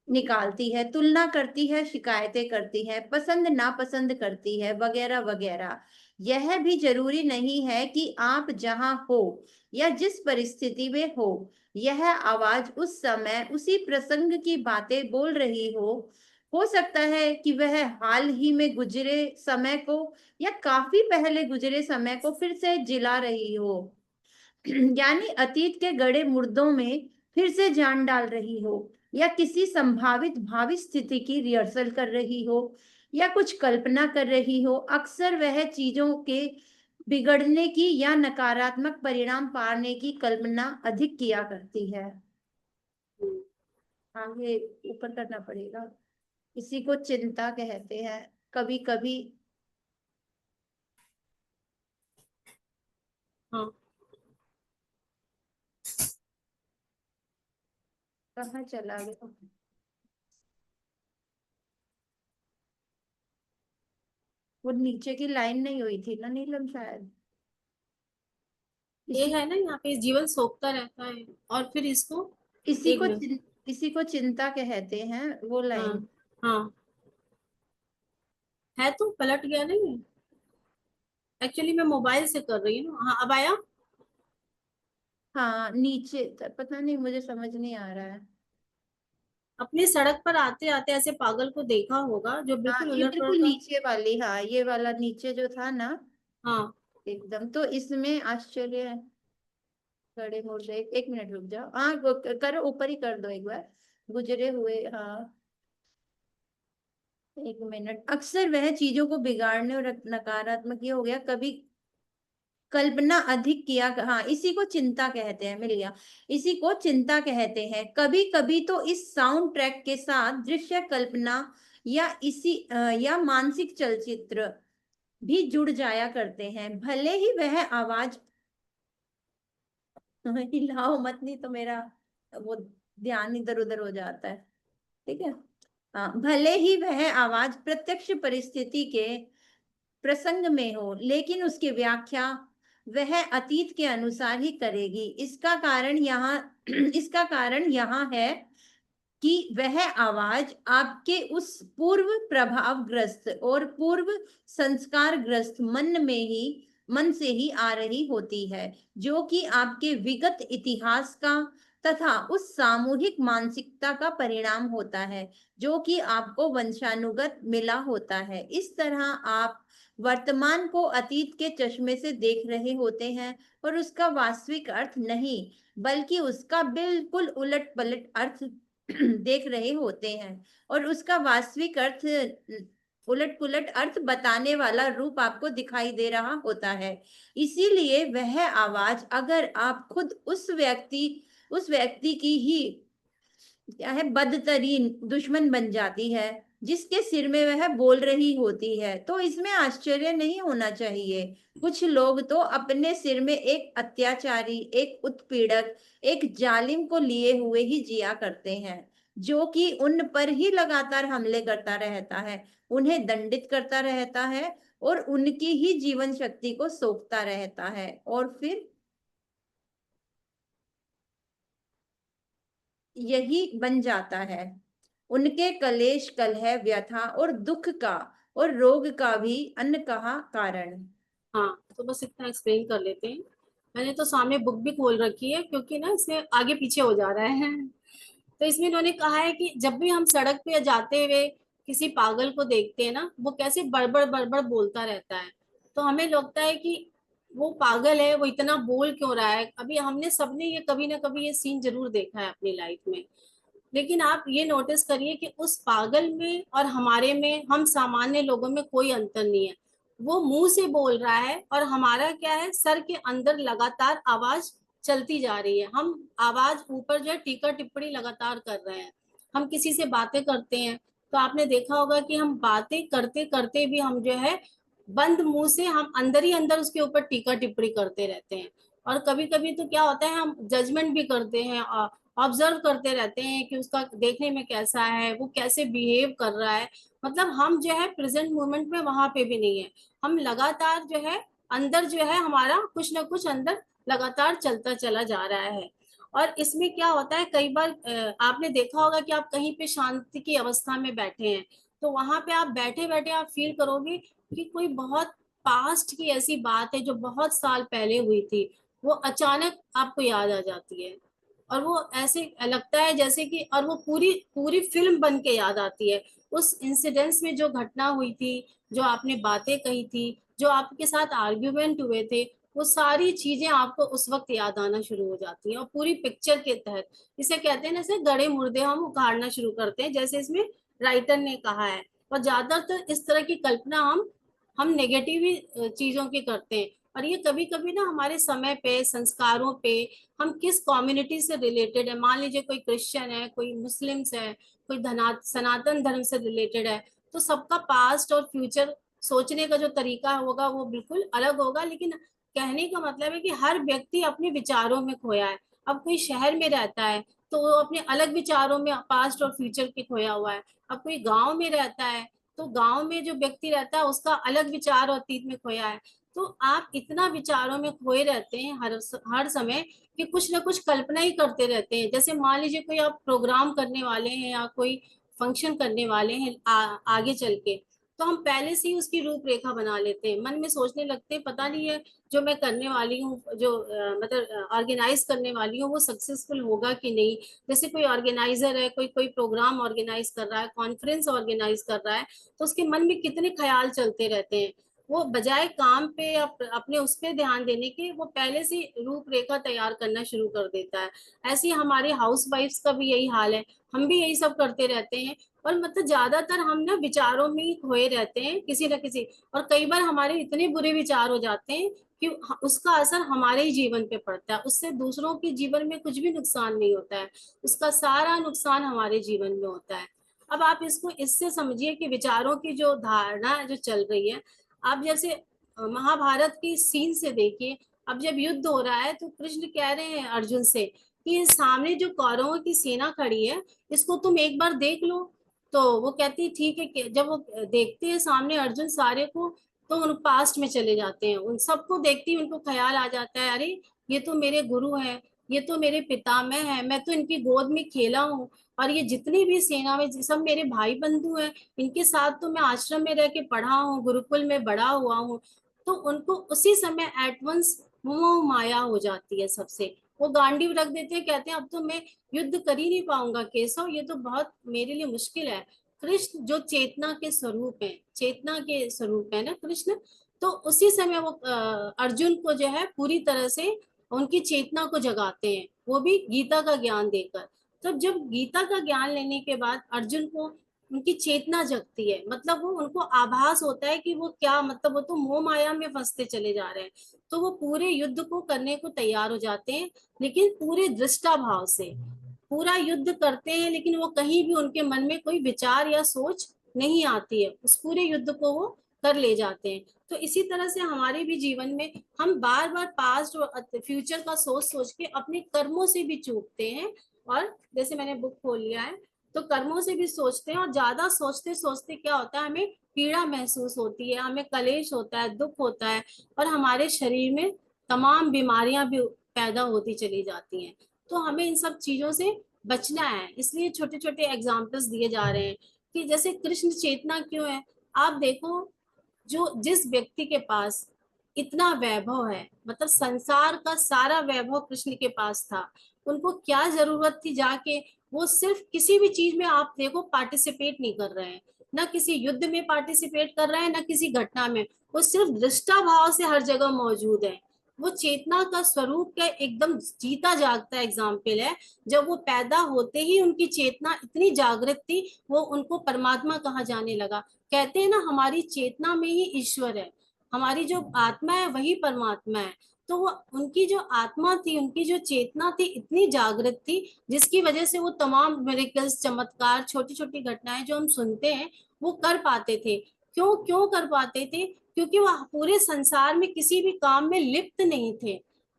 निकालती है, तुलना करती है, शिकायतें करती है, पसंद नापसंद करती है, वगैरह वगैरह। यह भी जरूरी नहीं है कि आप जहां हो या जिस परिस्थिति में यह आवाज उस समय उसी प्रसंग की बातें बोल रही हो सकता है कि वह हाल ही में गुजरे समय को या काफी पहले गुजरे समय को फिर से जिला रही हो, यानी अतीत के गड़े मुर्दों में फिर से जान डाल रही हो, या किसी संभावित भावी स्थिति की रिहर्सल कर रही हो, या कुछ कल्पना कर रही हो। अक्सर वह चीजों के बिगड़ने की या नकारात्मक परिणाम पाने की कल्पना अधिक किया करती है। आगे ऊपर करना पड़ेगा। इसी को चिंता कहते हैं। कभी कभी हाँ, कहाँ चला गया? वो नीचे की लाइन नहीं हुई थी ना नीलम, शायद ये इसी है ना, यहाँ पे जीवन सोखता रहता है और फिर इसको इसी एक को मिनट। इसी को चिंता कहते हैं, वो हाँ लाइन। हाँ, है तो पलट गया नहीं। एक्चुअली मैं मोबाइल से कर रही हूँ। हाँ, अब आया। हाँ नीचे पता नहीं, मुझे समझ नहीं आ रहा है। अपनी सड़क पर आते आते ऐसे पागल को देखा होगा जो हाँ बिल्कुल ये उलट बिल्कुल पलट का। नीचे वाली, हाँ ये वाला नीचे जो था ना हाँ एकदम, तो इसमें आश्चर्य है। खड़े मुर्दे, एक मिनट रुक जाओ, हाँ करो, ऊपर ही कर दो एक बार। गुजरे हुए, हाँ एक मिनट। अक्सर वह चीजों को बिगाड़ने और नकारात्मक, ये हो गया, कभी कल्पना अधिक किया, हाँ इसी को चिंता कहते हैं, मिल गया। इसी को चिंता कहते हैं। कभी कभी तो इस साउंड ट्रैक के साथ दृश्य कल्पना या मानसिक चलचित्र भी जुड़ जाया करते हैं, भले ही वह आवाज हिलाओ मत, नहीं तो मेरा वो ध्यान इधर उधर हो जाता है। ठीक है। हाँ, भले ही वह आवाज प्रत्यक्ष परिस्थिति के प्रसंग में हो, लेकिन उसकी व्याख्या वह अतीत के अनुसार ही करेगी। इसका कारण यहाँ है कि वह आवाज आपके उस पूर्व प्रभावग्रस्त और पूर्व संस्कारग्रस्त मन से ही आ रही होती है, जो कि आपके विगत इतिहास का तथा उस सामूहिक मानसिकता का परिणाम होता है जो कि आपको वंशानुगत मिला होता है। इस तरह आप वर्तमान को अतीत के चश्मे से देख रहे होते हैं और उसका वास्तविक अर्थ नहीं, बल्कि उसका बिल्कुल उलट पलट अर्थ देख रहे होते हैं, और उसका वास्तविक अर्थ उलट पुलट अर्थ बताने वाला रूप आपको दिखाई दे रहा होता है। इसीलिए वह आवाज, अगर आप खुद उस व्यक्ति की ही क्या है बदतरीन दुश्मन बन जाती है जिसके सिर में वह बोल रही होती है, तो इसमें आश्चर्य नहीं होना चाहिए। कुछ लोग तो अपने सिर में एक अत्याचारी, एक उत्पीड़क, एक जालिम को लिए हुए ही जिया करते हैं, जो कि उन पर ही लगातार हमले करता रहता है, उन्हें दंडित करता रहता है और उनकी ही जीवन शक्ति को सोखता रहता है, और फिर यही बन जाता है उनके कलेश, कलह, व्यथा और दुख का और रोग का भी अन्न कहा कारण। हाँ, तो बस इतना एक्सप्लेन कर लेते हैं। मैंने तो सामने बुक भी खोल रखी है क्योंकि ना इसमें आगे पीछे हो जा रहा है। तो इसमें इन्होंने कहा है कि जब भी हम सड़क पे जाते हुए किसी पागल को देखते हैं ना, वो कैसे बड़बड़ बड़बड़ बोलता रहता है, तो हमें लगता है कि वो पागल है, वो इतना बोल क्यों रहा है। अभी हमने सबने ये कभी ना कभी ये सीन जरूर देखा है अपनी लाइफ में। लेकिन आप ये नोटिस करिए कि उस पागल में और हमारे में, हम सामान्य लोगों में कोई अंतर नहीं है। वो मुंह से बोल रहा है और हमारा क्या है, सर के अंदर लगातार आवाज चलती जा रही है। हम आवाज ऊपर जो है टीका टिप्पणी लगातार कर रहे हैं। हम किसी से बातें करते हैं तो आपने देखा होगा कि हम बातें करते करते भी हम जो है बंद मुंह से हम अंदर ही अंदर उसके ऊपर टीका टिप्पणी करते रहते हैं। और कभी कभी तो क्या होता है, हम जजमेंट भी करते हैं, ऑब्जर्व करते रहते हैं कि उसका देखने में कैसा है, वो कैसे बिहेव कर रहा है। मतलब हम जो है प्रेजेंट मोमेंट में वहां पे भी नहीं है। हम लगातार जो है अंदर जो है हमारा कुछ ना कुछ अंदर लगातार चलता चला जा रहा है। और इसमें क्या होता है, कई बार आपने देखा होगा कि आप कहीं पे शांति की अवस्था में बैठे हैं, तो वहां पे आप बैठे बैठे आप फील करोगे कि कोई बहुत पास्ट की ऐसी बात है जो बहुत साल पहले हुई थी, वो अचानक आपको याद आ जाती है। और वो ऐसे लगता है जैसे कि, और वो पूरी पूरी फिल्म बन के याद आती है। उस इंसिडेंस में जो घटना हुई थी, जो आपने बातें कही थी, जो आपके साथ आर्ग्यूमेंट हुए थे, वो सारी चीजें आपको उस वक्त याद आना शुरू हो जाती हैं, और पूरी पिक्चर के तहत। इसे कहते हैं जैसे गड़े मुर्दे हम उखाड़ना शुरू करते हैं, जैसे इसमें राइटर ने कहा है। और ज्यादातर इस तरह की कल्पना हम नेगेटिव ही चीजों की करते हैं। और ये कभी कभी ना हमारे समय पे, संस्कारों पे, हम किस कम्युनिटी से रिलेटेड है, मान लीजिए कोई क्रिश्चियन है, कोई मुस्लिम्स है, कोई सनातन धर्म से रिलेटेड है, तो सबका पास्ट और फ्यूचर सोचने का जो तरीका होगा वो बिल्कुल अलग होगा। लेकिन कहने का मतलब है कि हर व्यक्ति अपने विचारों में खोया है। अब कोई शहर में रहता है तो वो अपने अलग विचारों में पास्ट और फ्यूचर के खोया हुआ है। अब कोई गांव में रहता है तो गांव में जो व्यक्ति रहता है उसका अलग विचार और अतीत में खोया है। तो आप इतना विचारों में खोए रहते हैं हर समय कि कुछ ना कुछ कल्पना ही करते रहते हैं। जैसे मान लीजिए कोई आप प्रोग्राम करने वाले हैं या कोई फंक्शन करने वाले हैं आगे चल के, तो हम पहले से ही उसकी रूपरेखा बना लेते हैं, मन में सोचने लगते हैं पता नहीं है जो मैं करने वाली हूँ, जो मतलब ऑर्गेनाइज करने वाली हूँ, वो सक्सेसफुल होगा कि नहीं। जैसे कोई ऑर्गेनाइजर है, कोई कोई प्रोग्राम ऑर्गेनाइज कर रहा है, कॉन्फ्रेंस ऑर्गेनाइज कर रहा है, तो उसके मन में कितने ख्याल चलते रहते हैं। वो बजाय काम पे या अपने उस पे ध्यान देने के, वो पहले से रूपरेखा तैयार करना शुरू कर देता है। ऐसे ही हमारे हाउस वाइफ्स का भी यही हाल है, हम भी यही सब करते रहते हैं। और मतलब ज्यादातर हम ना विचारों में ही खोए रहते हैं किसी न किसी। और कई बार हमारे इतने बुरे विचार हो जाते हैं कि उसका असर हमारे ही जीवन पे पड़ता है, उससे दूसरों के जीवन में कुछ भी नुकसान नहीं होता है, उसका सारा नुकसान हमारे जीवन में होता है। अब आप इसको इससे समझिए कि विचारों की जो धारणा जो चल रही है, आप जैसे महाभारत की सीन से देखिए। अब जब युद्ध हो रहा है तो कृष्ण कह रहे हैं अर्जुन से कि सामने जो कौरवों की सेना खड़ी है, इसको तुम एक बार देख लो। तो वो कहती ठीक है कि जब वो देखते हैं सामने अर्जुन सारे को, तो उन पास्ट में चले जाते हैं, उन सबको देखती उनको ख्याल आ जाता है, अरे ये तो मेरे गुरु हैं, ये तो मेरे पितामह हैं, मैं तो इनकी गोद में खेला हूँ, और ये जितनी भी सेना में सब मेरे भाई बंधु हैं, इनके साथ तो मैं आश्रम में रह के पढ़ा हूँ, गुरुकुल में बड़ा हुआ हूँ। तो उनको उसी समय एट वंस मोह माया हो जाती है सबसे। वो गांडीव रख देते हैं, कहते हैं अब तो मैं युद्ध कर ही नहीं पाऊंगा केशव, ये तो बहुत मेरे लिए मुश्किल है। कृष्ण जो चेतना के स्वरूप है, चेतना के स्वरूप है ना कृष्ण, तो उसी समय वो अर्जुन को जो है पूरी तरह से उनकी चेतना को जगाते हैं, वो भी गीता का ज्ञान देकर। तो जब गीता का ज्ञान लेने के बाद अर्जुन को उनकी चेतना जगती है, मतलब वो उनको आभास होता है कि वो क्या, मतलब वो तो मोह माया में फंसते चले जा रहे हैं। तो वो पूरे युद्ध को करने को तैयार हो जाते हैं, लेकिन पूरे दृष्टा भाव से पूरा युद्ध करते हैं, लेकिन वो कहीं भी उनके मन में कोई विचार या सोच नहीं आती है, उस पूरे युद्ध को वो कर ले जाते हैं। तो इसी तरह से हमारे भी जीवन में हम बार बार पास्ट और फ्यूचर का सोच सोच के अपने कर्मों से भी चूकते हैं। और जैसे मैंने बुक खोल लिया है, तो कर्मों से भी सोचते हैं, और ज्यादा सोचते सोचते क्या होता है, हमें पीड़ा महसूस होती है, हमें कलेश होता है, दुख होता है, और हमारे शरीर में तमाम बीमारियां भी पैदा होती चली जाती हैं। तो हमें इन सब चीजों से बचना है, इसलिए छोटे छोटे एग्जाम्पल्स दिए जा रहे हैं कि जैसे कृष्ण चेतना क्यों है, आप देखो, जो जिस व्यक्ति के पास इतना वैभव है, मतलब संसार का सारा वैभव कृष्ण के पास था, उनको क्या जरूरत थी जाके, वो सिर्फ किसी भी चीज में आप देखो पार्टिसिपेट नहीं कर रहे हैं, ना किसी युद्ध में पार्टिसिपेट कर रहे हैं, ना किसी घटना में, वो सिर्फ दृष्टा भाव से हर जगह मौजूद है। वो चेतना का स्वरूप का एकदम जीता जागता एग्जाम्पल है। जब वो पैदा होते ही उनकी चेतना इतनी जागृत थी, वो उनको परमात्मा कहा जाने लगा। कहते हैं ना, हमारी चेतना में ही ईश्वर है, हमारी जो आत्मा है वही परमात्मा है। तो वो उनकी जो आत्मा थी, उनकी जो चेतना थी, इतनी जागृत थी, जिसकी वजह से वो तमाम मिरेकल्स, चमत्कार, छोटी छोटी घटनाएं जो हम सुनते हैं वो कर पाते थे। क्यों क्यों कर पाते थे? क्योंकि वो पूरे संसार में किसी भी काम में लिप्त नहीं थे।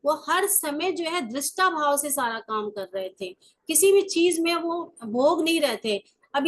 वो हर समय जो है दृष्टा भाव से सारा काम कर रहे थे, किसी भी चीज में वो भोग नहीं रहते। अब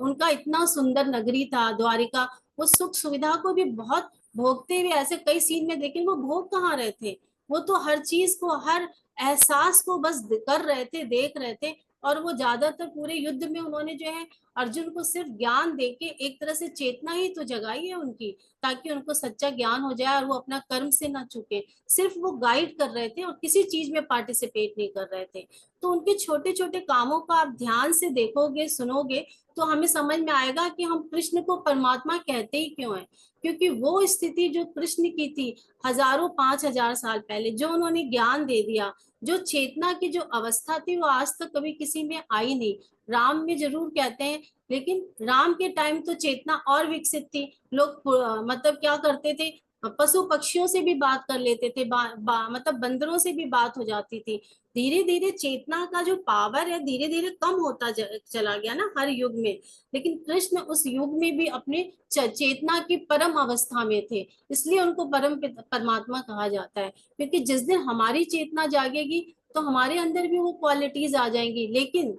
उनका इतना सुंदर नगरी था द्वारिका, वो सुख सुविधा को भी बहुत भोगते हुए ऐसे कई सीन में, लेकिन वो भोग कहाँ रहे थे? वो तो हर चीज को, हर एहसास को बस कर रहे थे, देख रहे थे। और वो ज्यादातर पूरे युद्ध में उन्होंने जो है अर्जुन को सिर्फ ज्ञान देके एक तरह से चेतना ही तो जगाई है उनकी, ताकि उनको सच्चा ज्ञान हो जाए और वो अपना कर्म से ना चुके। सिर्फ वो गाइड कर रहे थे और किसी चीज में पार्टिसिपेट नहीं कर रहे थे। तो उनके छोटे छोटे कामों का आप ध्यान से देखोगे, सुनोगे, तो हमें समझ में आएगा कि हम कृष्ण को परमात्मा कहते ही क्यों हैं। क्योंकि वो स्थिति जो कृष्ण की थी हजारों 5,000 साल पहले, जो उन्होंने ज्ञान दे दिया, जो चेतना की जो अवस्था थी, वो आज तक कभी किसी में आई नहीं। राम में जरूर कहते हैं, लेकिन राम के टाइम तो चेतना और विकसित थी। लोग मतलब क्या करते थे, पशु पक्षियों से भी बात कर लेते थे, मतलब बंदरों से भी बात हो जाती थी। धीरे धीरे चेतना का जो पावर है धीरे धीरे कम होता चला गया ना हर युग में। लेकिन कृष्ण उस युग में भी अपने चेतना की परम अवस्था में थे, इसलिए उनको परमात्मा कहा जाता है। क्योंकि जिस दिन हमारी चेतना जागेगी तो हमारे अंदर भी वो क्वालिटीज आ जाएंगी, लेकिन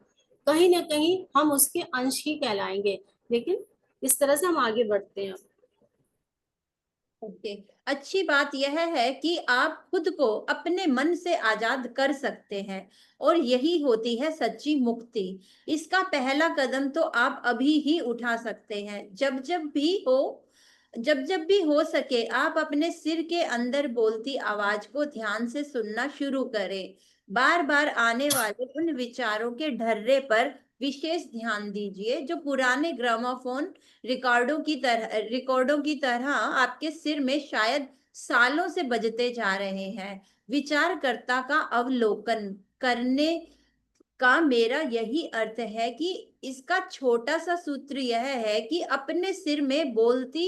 कहीं ना कहीं हम उसके अंश ही कहलाएंगे। लेकिन इस तरह से हम आगे बढ़ते हैं। ओके, अच्छी बात यह है कि आप खुद को अपने मन से आजाद कर सकते हैं, और यही होती है सच्ची मुक्ति। इसका पहला कदम तो आप अभी ही उठा सकते हैं। जब भी हो सके आप अपने सिर के अंदर बोलती आवाज को ध्यान से सुनना शुरू करें। बार बार आने वाले उन विचारों के ढर्रे पर विशेष ध्यान दीजिए, जो पुराने ग्रामोफोन रिकॉर्डों की तरह आपके सिर में शायद सालों से बजते जा रहे हैं। विचारकर्ता का अवलोकन करने का मेरा यही अर्थ है कि इसका छोटा सा सूत्र यह है कि अपने सिर में बोलती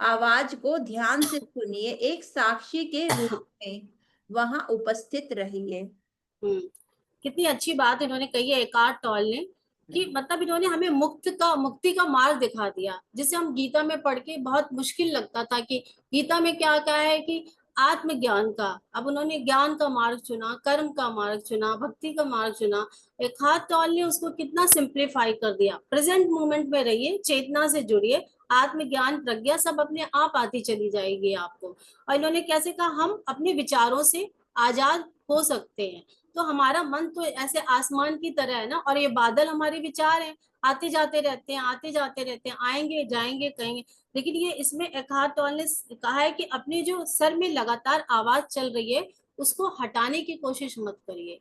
आवाज को ध्यान से सुनिए, एक साक्षी के रूप में वहां उपस्थित रहिए। कितनी अच्छी बात इन्होंने कही है एकार्ट टॉल ने, कि मतलब इन्होंने हमें मुक्ति का मार्ग दिखा दिया, जिसे हम गीता में पढ़ के बहुत मुश्किल लगता था कि गीता में क्या कहा है कि आत्मज्ञान का। अब उन्होंने ज्ञान का मार्ग चुना, कर्म का मार्ग चुना, भक्ति का मार्ग चुना। एकार्ट टॉल ने उसको कितना सिंप्लीफाई कर दिया। प्रेजेंट मोमेंट में रहिए, चेतना से जुड़िए, आत्मज्ञान प्रज्ञा सब अपने आप आती चली जाएगी आपको। और इन्होंने कैसे कहा, हम अपने विचारों से आजाद हो सकते हैं। तो हमारा मन तो ऐसे आसमान की तरह है ना, और ये बादल हमारे विचार हैं, आते जाते रहते हैं, आते जाते रहते हैं, आएंगे जाएंगे कहेंगे। लेकिन ये इसमें एकार्ट टॉल ने कहा है कि अपने जो सर में लगातार आवाज चल रही है उसको हटाने की कोशिश मत करिए,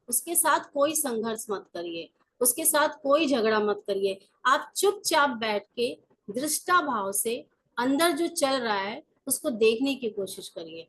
उसके साथ कोई संघर्ष मत करिए, उसके साथ कोई झगड़ा मत करिए। आप चुपचाप बैठ के दृष्टा भाव से अंदर जो चल रहा है उसको देखने की कोशिश करिए।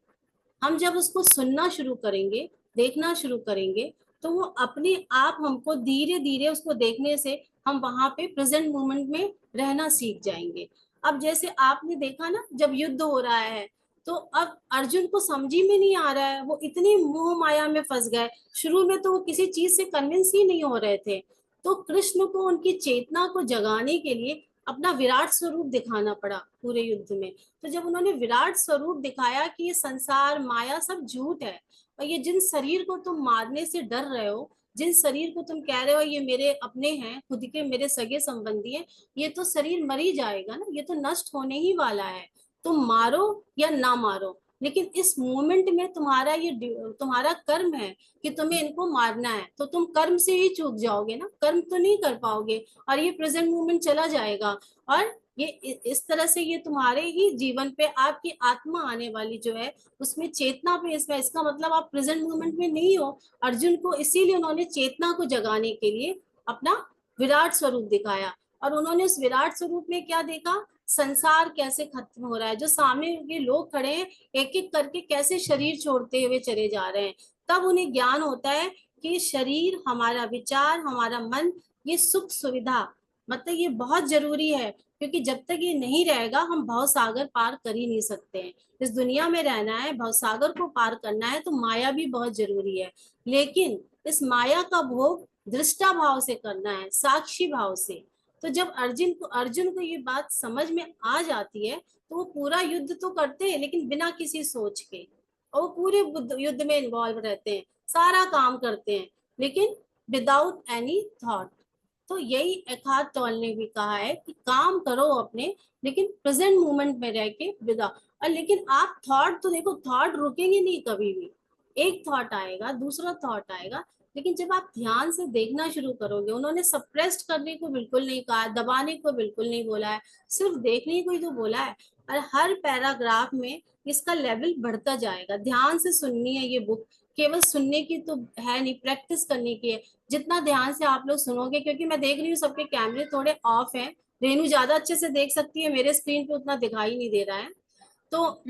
हम जब उसको सुनना शुरू करेंगे, देखना शुरू करेंगे, तो वो अपने आप हमको धीरे धीरे उसको देखने से हम वहां पे प्रेजेंट मोमेंट में रहना सीख जाएंगे। अब जैसे आपने देखा ना, जब युद्ध हो रहा है तो अब अर्जुन को समझ ही में नहीं आ रहा है, वो इतनी मोह माया में फंस गए। शुरू में तो वो किसी चीज से कन्विंस ही नहीं हो रहे थे। तो कृष्ण को उनकी चेतना को जगाने के लिए अपना विराट स्वरूप दिखाना पड़ा पूरे युद्ध में। तो जब उन्होंने विराट स्वरूप दिखाया कि ये संसार माया सब झूठ है, और ये जिन शरीर को तुम मारने से डर रहे हो, जिन शरीर को तुम कह रहे हो ये मेरे अपने हैं, खुद के मेरे सगे संबंधी हैं, ये तो शरीर मर ही जाएगा ना, ये तो नष्ट होने ही वाला है। तुम मारो या ना मारो, लेकिन इस मोमेंट में तुम्हारा कर्म है कि तुम्हें इनको मारना है। तो तुम कर्म से ही चूक जाओगे ना, कर्म तो नहीं कर पाओगे, और ये प्रेजेंट मोमेंट चला जाएगा। और ये इस तरह से ये तुम्हारे ही जीवन पे आपकी आत्मा आने वाली जो है उसमें चेतना पे इसमें, इसका मतलब आप प्रेजेंट मोमेंट में नहीं हो। अर्जुन को इसीलिए उन्होंने चेतना को जगाने के लिए अपना विराट स्वरूप दिखाया, और उन्होंने उस विराट स्वरूप में क्या देखा, संसार कैसे खत्म हो रहा है, जो सामने के लोग खड़े हैं एक एक करके कैसे शरीर छोड़ते हुए चले जा रहे हैं। तब उन्हें ज्ञान होता है कि शरीर, हमारा विचार, हमारा मन, ये सुख सुविधा, मतलब ये बहुत जरूरी है, क्योंकि जब तक ये नहीं रहेगा हम भव सागर पार कर ही नहीं सकते हैं। इस दुनिया में रहना है, भव सागर को पार करना है, तो माया भी बहुत जरूरी है। लेकिन इस माया का भोग दृष्टा भाव से करना है, साक्षी भाव से। तो जब अर्जुन को ये बात समझ में आ जाती है, तो वो पूरा युद्ध तो करते हैं लेकिन बिना किसी सोच के, और वो पूरे युद्ध में इन्वॉल्व रहते हैं, सारा काम करते हैं, लेकिन विदाउट एनी थॉट। तो यही एखार्ट टोल ने भी कहा है कि काम करो अपने, लेकिन प्रेजेंट मोमेंट में रह के विदा। और लेकिन आप थॉट तो देखो, थॉट रुकेंगे नहीं कभी भी, एक थॉट आएगा, दूसरा थॉट आएगा, लेकिन जब आप ध्यान से देखना शुरू करोगे, उन्होंने सप्रेस्ड करने को बिल्कुल नहीं कहा, दबाने को बिल्कुल नहीं बोला है, सिर्फ देखने को ही तो बोला है। और हर पैराग्राफ में इसका लेवल बढ़ता जाएगा। ध्यान से सुननी है ये बुक, केवल सुनने की तो है नहीं, प्रैक्टिस करने की है। जितना ध्यान से आप लोग सुनोगे, क्योंकि मैं देख रही हूँ सबके कैमरे थोड़े ऑफ हैं, रेनू ज्यादा अच्छे से देख सकती है, मेरे स्क्रीन पे उतना दिखाई नहीं दे रहा है तो।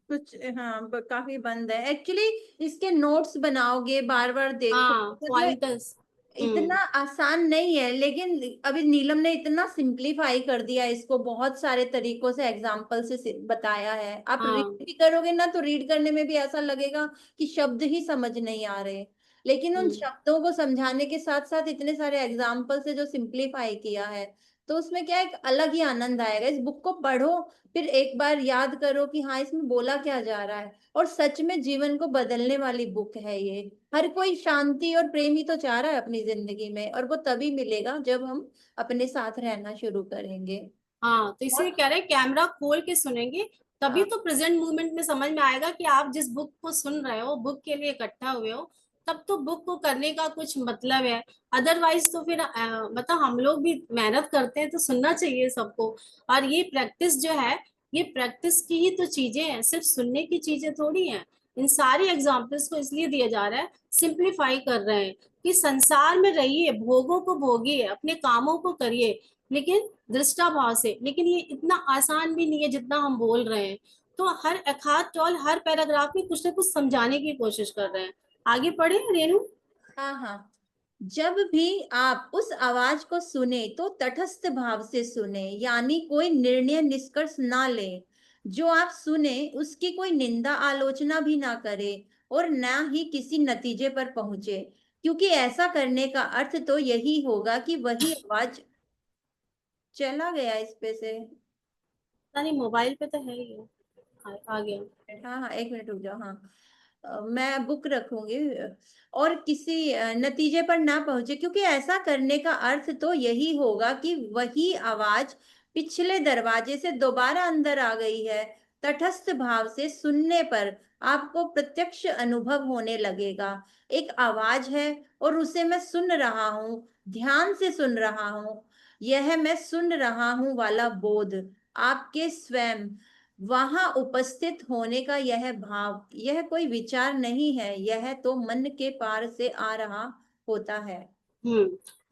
कुछ हाँ काफी बंद है एक्चुअली। इसके नोट्स बनाओगे, बार बार देखो, हाँ, मतलब पॉइंटर्स। इतना आसान नहीं है, लेकिन अभी नीलम ने इतना सिंपलीफाई कर दिया इसको, बहुत सारे तरीकों से एग्जाम्पल से बताया है। आप हाँ। रीड भी करोगे ना तो रीड करने में भी ऐसा लगेगा कि शब्द ही समझ नहीं आ रहे, लेकिन उन शब्दों को समझाने के साथ साथ इतने सारे एग्जाम्पल से जो सिंपलीफाई किया है, तो उसमें क्या एक अलग ही आनंद आएगा। इस बुक को पढ़ो, फिर एक बार याद करो कि हाँ इसमें बोला क्या जा रहा है, और सच में जीवन को बदलने वाली बुक है ये। हर कोई शांति और प्रेम ही तो चाह रहा है अपनी जिंदगी में, और वो तभी मिलेगा जब हम अपने साथ रहना शुरू करेंगे। हाँ, तो इसलिए और कह रहे हैं कैमरा खोल के सुनेंगे, तभी हाँ, तो प्रेजेंट मोमेंट में समझ में आएगा कि आप जिस बुक को सुन रहे हो, बुक के लिए इकट्ठा हुए हो, तब तो बुक को करने का कुछ मतलब है। अदरवाइज तो फिर मतलब हम लोग भी मेहनत करते हैं तो सुनना चाहिए सबको। और ये प्रैक्टिस जो है, ये प्रैक्टिस की ही तो चीजें हैं, सिर्फ सुनने की चीजें थोड़ी हैं। इन सारे एग्जाम्पल्स को इसलिए दिया जा रहा है, सिंप्लीफाई कर रहे हैं कि संसार में रहिए, भोगों को भोगिए, अपने कामों को करिए, लेकिन दृष्टा भाव से। लेकिन ये इतना आसान भी नहीं है जितना हम बोल रहे हैं। तो हर एखात टॉल, हर पैराग्राफ में कुछ ना कुछ समझाने की कोशिश कर रहे हैं। आगे पढ़े रेनू। हाँ हाँ, जब भी आप उस आवाज को सुने तो तटस्थ भाव से सुने, यानी कोई निर्णय निष्कर्ष ना ले। जो आप सुने उसकी कोई निंदा आलोचना भी ना करे, और ना ही किसी नतीजे पर पहुंचे, क्योंकि ऐसा करने का अर्थ तो यही होगा कि वही आवाज चला गया इस पे से। पता नहीं, मोबाइल पे तो है ही है। आ गया। हाँ हाँ, एक मिनट रुक जाओ। हाँ, मैं बुक रखूंगी, और किसी नतीजे पर ना पहुंचे, क्योंकि ऐसा करने का अर्थ तो यही होगा कि वही आवाज पिछले दरवाजे से दोबारा अंदर आ गई है। तटस्थ भाव से सुनने पर आपको प्रत्यक्ष अनुभव होने लगेगा। एक आवाज है और उसे मैं सुन रहा हूँ, ध्यान से सुन रहा हूँ। यह मैं सुन रहा हूँ वाला बोध, आपके स्वयं वहां उपस्थित होने का यह भाव, यह कोई विचार नहीं है, यह तो मन के पार से आ रहा होता है। हम्म।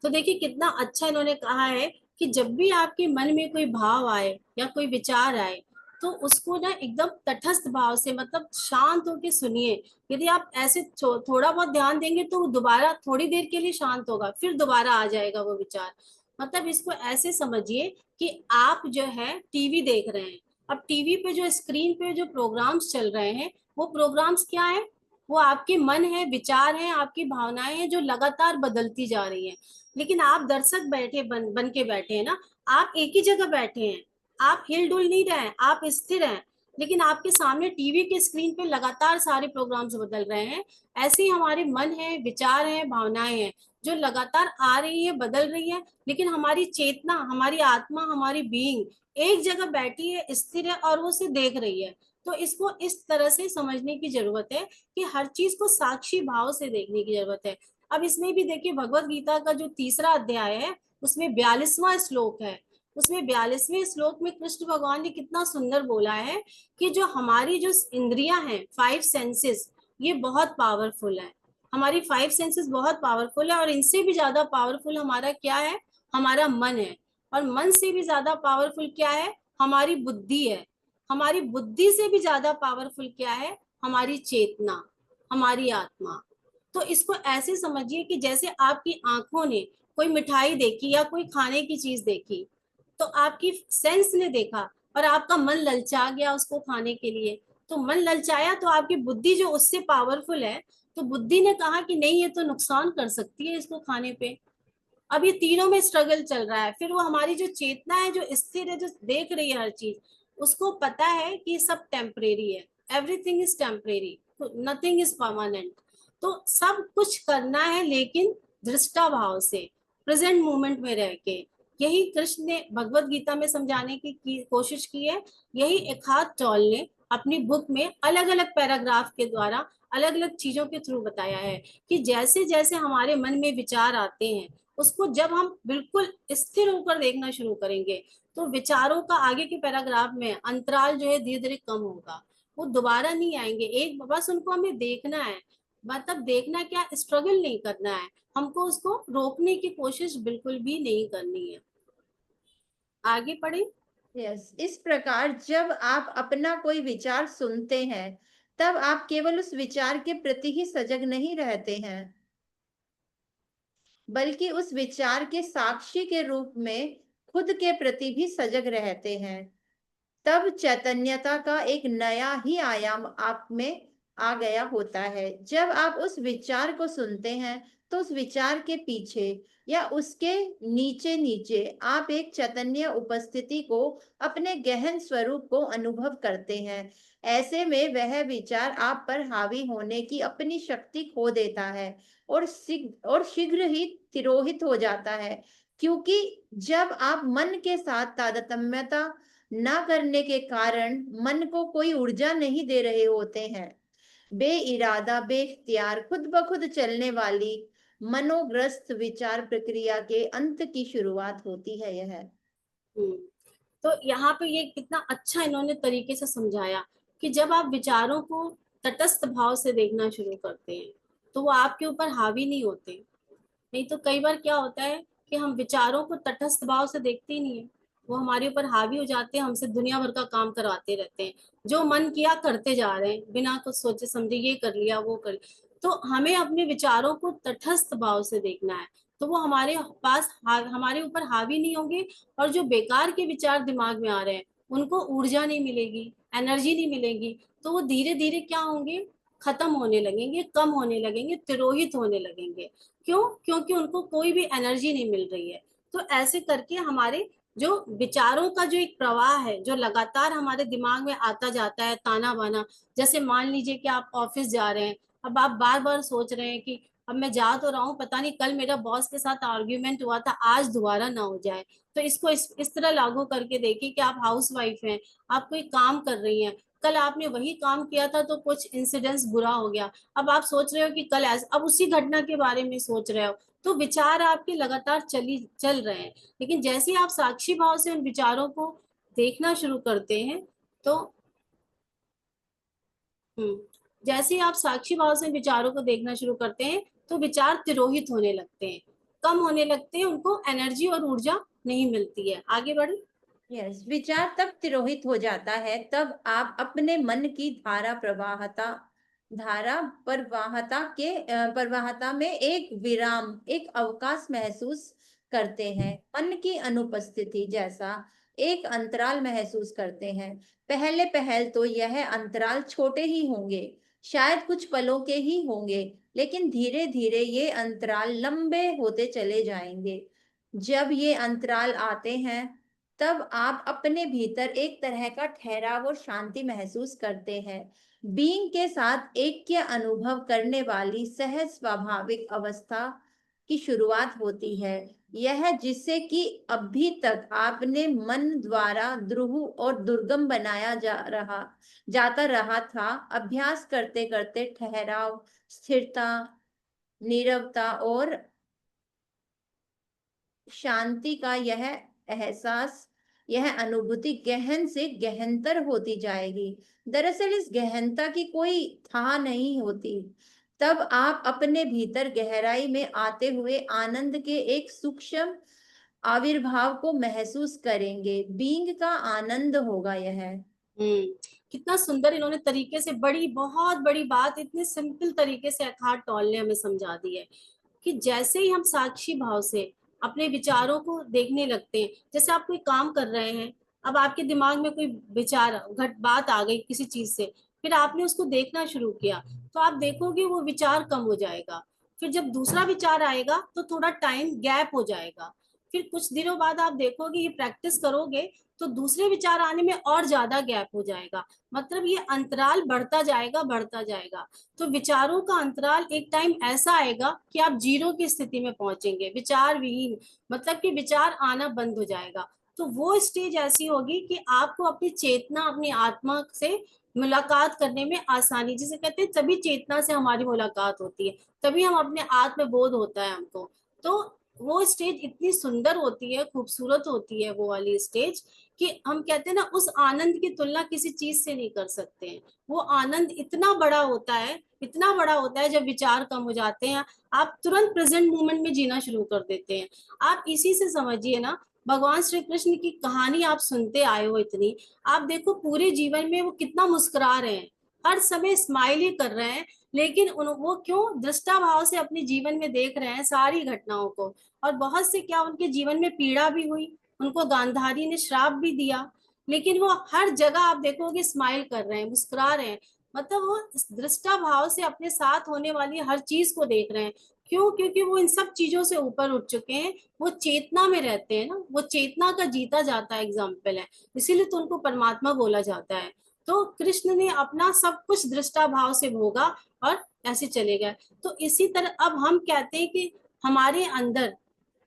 तो देखिए कितना अच्छा इन्होंने कहा है कि जब भी आपके मन में कोई भाव आए या कोई विचार आए, तो उसको ना एकदम तटस्थ भाव से, मतलब शांत होके सुनिए। यदि आप ऐसे थोड़ा बहुत ध्यान देंगे तो वो दोबारा थोड़ी देर के लिए शांत होगा, फिर दोबारा आ जाएगा वो विचार। मतलब इसको ऐसे समझिए कि आप जो है टीवी देख रहे हैं, अब टीवी पे जो स्क्रीन पे जो प्रोग्राम्स चल रहे हैं, वो प्रोग्राम्स क्या है, वो आपके मन है, विचार है, आपकी भावनाएं हैं जो लगातार बदलती जा रही हैं। लेकिन आप दर्शक बैठे बन के बैठे हैं ना, आप एक ही जगह बैठे हैं, आप हिल डुल नहीं रहे हैं, आप स्थिर हैं। लेकिन आपके सामने टीवी के स्क्रीन पे लगातार सारे प्रोग्राम्स बदल रहे हैं। ऐसे ही हमारे मन है, विचार है, भावनाएं हैं जो लगातार आ रही है, बदल रही है, लेकिन हमारी चेतना, हमारी आत्मा, हमारी बीइंग एक जगह बैठी है, स्थिर है, और वो उसे देख रही है। तो इसको इस तरह से समझने की जरूरत है कि हर चीज को साक्षी भाव से देखने की जरूरत है। अब इसमें भी देखिए, भगवत गीता का जो तीसरा अध्याय है, उसमें 42वां श्लोक है। उसमें 42वें श्लोक में कृष्ण भगवान ने कितना सुंदर बोला है कि जो हमारी जो इंद्रियां हैं, 5 सेंसेस, ये बहुत पावरफुल है। हमारी 5 सेंसेस बहुत पावरफुल है, और इनसे भी ज्यादा पावरफुल हमारा क्या है? हमारा मन है। और मन से भी ज्यादा पावरफुल क्या है? हमारी बुद्धि है। हमारी बुद्धि से भी ज्यादा पावरफुल क्या है? हमारी चेतना, हमारी आत्मा। तो इसको ऐसे समझिए कि जैसे आपकी आंखों ने कोई मिठाई देखी या कोई खाने की चीज देखी, तो आपकी सेंस ने देखा और आपका मन ललचा गया उसको खाने के लिए। तो मन ललचाया तो आपकी बुद्धि जो उससे पावरफुल है, तो बुद्धि ने कहा कि नहीं, ये तो नुकसान कर सकती है इसको खाने पे। अब ये तीनों में स्ट्रगल चल रहा है। फिर वो हमारी जो चेतना है, जो स्थिर है, जो देख रही है हर चीज, उसको पता है कि सब टेम्परेरी है, everything is temporary, nothing is permanent. तो सब कुछ करना है लेकिन दृष्टा भाव से, प्रेजेंट मोमेंट में रह के। यही कृष्ण ने भगवत गीता में समझाने की कोशिश की है। यही एखात टोल ने अपनी बुक में अलग अलग पैराग्राफ के द्वारा अलग अलग चीजों के थ्रू बताया है कि जैसे जैसे हमारे मन में विचार आते हैं, उसको जब हम बिल्कुल स्थिर होकर देखना शुरू करेंगे, तो विचारों का आगे के पैराग्राफ में अंतराल जो है धीरे धीरे कम होगा। वो दोबारा नहीं आएंगे। एक बस उनको हमें देखना है। मतलब देखना क्या, स्ट्रगल नहीं करना है हमको, उसको रोकने की कोशिश बिल्कुल भी नहीं करनी है। आगे पढ़े। यस, इस प्रकार जब आप अपना कोई विचार सुनते हैं, तब आप केवल उस विचार के प्रति ही सजग नहीं रहते हैं, बल्कि उस विचार के साक्षी के रूप में खुद के प्रति भी सजग रहते हैं। तब चैतन्यता का एक नया ही आयाम आप में आ गया होता है। जब आप उस विचार को सुनते हैं, तो उस विचार के पीछे या उसके नीचे नीचे आप एक चैतन्य उपस्थिति को, अपने गहन स्वरूप को अनुभव करते हैं। ऐसे में वह विचार आप पर हावी होने की अपनी शक्ति खो देता है और शीघ्र ही तिरोहित हो जाता है, क्योंकि जब आप मन के साथ तादात्म्यता ना करने के कारण मन को कोई ऊर्जा नहीं दे रहे होते हैं, बेइरादा बेख्तियार खुद ब खुद चलने वाली मनोग्रस्त विचार प्रक्रिया के अंत की शुरुआत होती है यह। तो यहाँ पे ये कितना अच्छा इन्होंने तरीके से समझाया कि जब आप विचारों को तटस्थ भाव से देखना शुरू करते हैं, तो वो आपके ऊपर हावी नहीं होते। नहीं तो कई बार क्या होता है कि हम विचारों को तटस्थ भाव से देखते ही नहीं है, वो हमारे ऊपर हावी हो जाते हैं, हमसे दुनिया भर का काम करवाते रहते हैं, जो मन किया करते जा रहे हैं बिना कुछ सोचे समझे, ये कर लिया वो कर लिया। तो हमें अपने विचारों को तटस्थ भाव से देखना है, तो वो हमारे पास हमारे ऊपर हावी नहीं होंगे। और जो बेकार के विचार दिमाग में आ रहे हैं, उनको ऊर्जा नहीं मिलेगी, एनर्जी नहीं मिलेगी, तो वो धीरे धीरे क्या होंगे, खत्म होने लगेंगे, कम होने लगेंगे, तिरोहित होने लगेंगे। क्यों? क्योंकि उनको कोई भी एनर्जी नहीं मिल रही है। तो ऐसे करके हमारे जो विचारों का जो एक प्रवाह है, जो लगातार हमारे दिमाग में आता जाता है, ताना बाना। जैसे मान लीजिए कि आप ऑफिस जा रहे हैं, अब आप बार बार सोच रहे हैं कि अब मैं जा तो रहा हूँ, पता नहीं कल मेरा बॉस के साथ आर्ग्यूमेंट हुआ था, आज दोबारा ना हो जाए। तो इसको इस तरह लागू करके देखिए कि आप हाउस वाइफ हैं, आप कोई काम कर रही हैं, कल आपने वही काम किया था तो कुछ इंसिडेंट्स बुरा हो गया, अब आप सोच रहे हो कि कल ऐसा, अब उसी घटना के बारे में सोच रहे हो। तो विचार आपके लगातार चल रहे हैं। लेकिन जैसे ही आप साक्षी भाव से उन विचारों को देखना शुरू करते हैं, तो जैसे ही आप साक्षी भाव से विचारों को देखना शुरू करते हैं, तो विचार तिरोहित होने लगते हैं, कम होने लगते हैं, उनको एनर्जी और ऊर्जा नहीं मिलती है। आगे बढ़े। यस, विचार तब तिरोहित हो जाता है, तब आप अपने मन की प्रवाहता में एक विराम, एक अवकाश महसूस करते हैं। मन की अनुपस्थिति जैसा एक अंतराल महसूस करते हैं। पहले पहल तो यह अंतराल छोटे ही होंगे, शायद कुछ पलों के ही होंगे, लेकिन धीरे धीरे ये अंतराल लंबे होते चले जाएंगे। जब ये अंतराल आते हैं, तब आप अपने भीतर एक तरह का ठहराव और शांति महसूस करते हैं। बीइंग के साथ ऐक्य अनुभव करने वाली सहज स्वाभाविक अवस्था की शुरुआत होती है। यह जिससे कि अभी तक आपने मन द्वारा द्रुह और दुर्गम बनाया जाता रहा था, अभ्यास करते करते ठहराव, स्थिरता, नीरवता और शांति का यह एहसास, यह अनुभूति गहन से गहनतर होती जाएगी। दरअसल इस गहनता की कोई था नहीं होती। तब आप अपने भीतर गहराई में आते हुए आनंद के एक सूक्ष्म आविर्भाव को महसूस करेंगे। बीइंग का आनंद होगा यह। कितना सुंदर इन्होंने तरीके से, बड़ी बहुत बड़ी बात इतने सिंपल तरीके से एखार्ट टॉल ने हमें समझा दी है कि जैसे ही हम साक्षी भाव से अपने विचारों को देखने लगते हैं, जैसे आप कोई काम कर रहे हैं, अब आपके दिमाग में कोई विचार बात आ गई किसी चीज से, फिर आपने उसको देखना शुरू किया, तो आप देखोगे वो विचार कम हो जाएगा। फिर जब दूसरा विचार आएगा तो थोड़ा टाइम गैप हो जाएगा। फिर कुछ दिनों बाद आप देखोगे, ये प्रैक्टिस करोगे तो दूसरे विचार आने में और ज्यादा गैप हो जाएगा। मतलब ये अंतराल बढ़ता जाएगा, बढ़ता जाएगा। तो विचारों का अंतराल एक टाइम ऐसा आएगा कि आप जीरो की स्थिति में पहुंचेंगे, विचार विहीन, मतलब कि विचार आना बंद हो जाएगा। तो वो स्टेज ऐसी होगी कि आपको अपनी चेतना, अपनी आत्मा से मुलाकात करने में आसानी, जिसे कहते हैं तभी चेतना से हमारी मुलाकात होती है, तभी हम अपने आत्मबोध होता है हमको। तो वो स्टेज इतनी सुंदर होती है, खूबसूरत होती है वो वाली स्टेज, कि हम कहते हैं ना, उस आनंद की तुलना किसी चीज से नहीं कर सकते हैं। वो आनंद इतना बड़ा होता है, इतना बड़ा होता है, जब विचार कम हो जाते हैं आप तुरंत प्रेजेंट मोमेंट में जीना शुरू कर देते हैं। आप इसी से समझिए ना, भगवान श्री कृष्ण की कहानी आप सुनते आए हो इतनी, आप देखो पूरे जीवन में वो कितना मुस्कुरा रहे हैं, हर समय स्माइल ही कर रहे हैं, लेकिन वो क्यों? दृष्टा भाव से अपने जीवन में देख रहे हैं सारी घटनाओं को। और बहुत से क्या, उनके जीवन में पीड़ा भी हुई, उनको गांधारी ने श्राप भी दिया, लेकिन वो हर जगह आप देखोगे स्माइल कर रहे हैं, मुस्कुरा रहे हैं। मतलब वो दृष्टा भाव से अपने साथ होने वाली हर चीज को देख रहे हैं। क्यों? क्योंकि वो इन सब चीजों से ऊपर उठ चुके हैं, वो चेतना में रहते हैं ना, वो चेतना का जीता जाता एग्जाम्पल है, इसीलिए तो उनको परमात्मा बोला जाता है। तो कृष्ण ने अपना सब कुछ दृष्टा भाव से भोगा और ऐसे चले गए। तो इसी तरह अब हम कहते हैं कि हमारे अंदर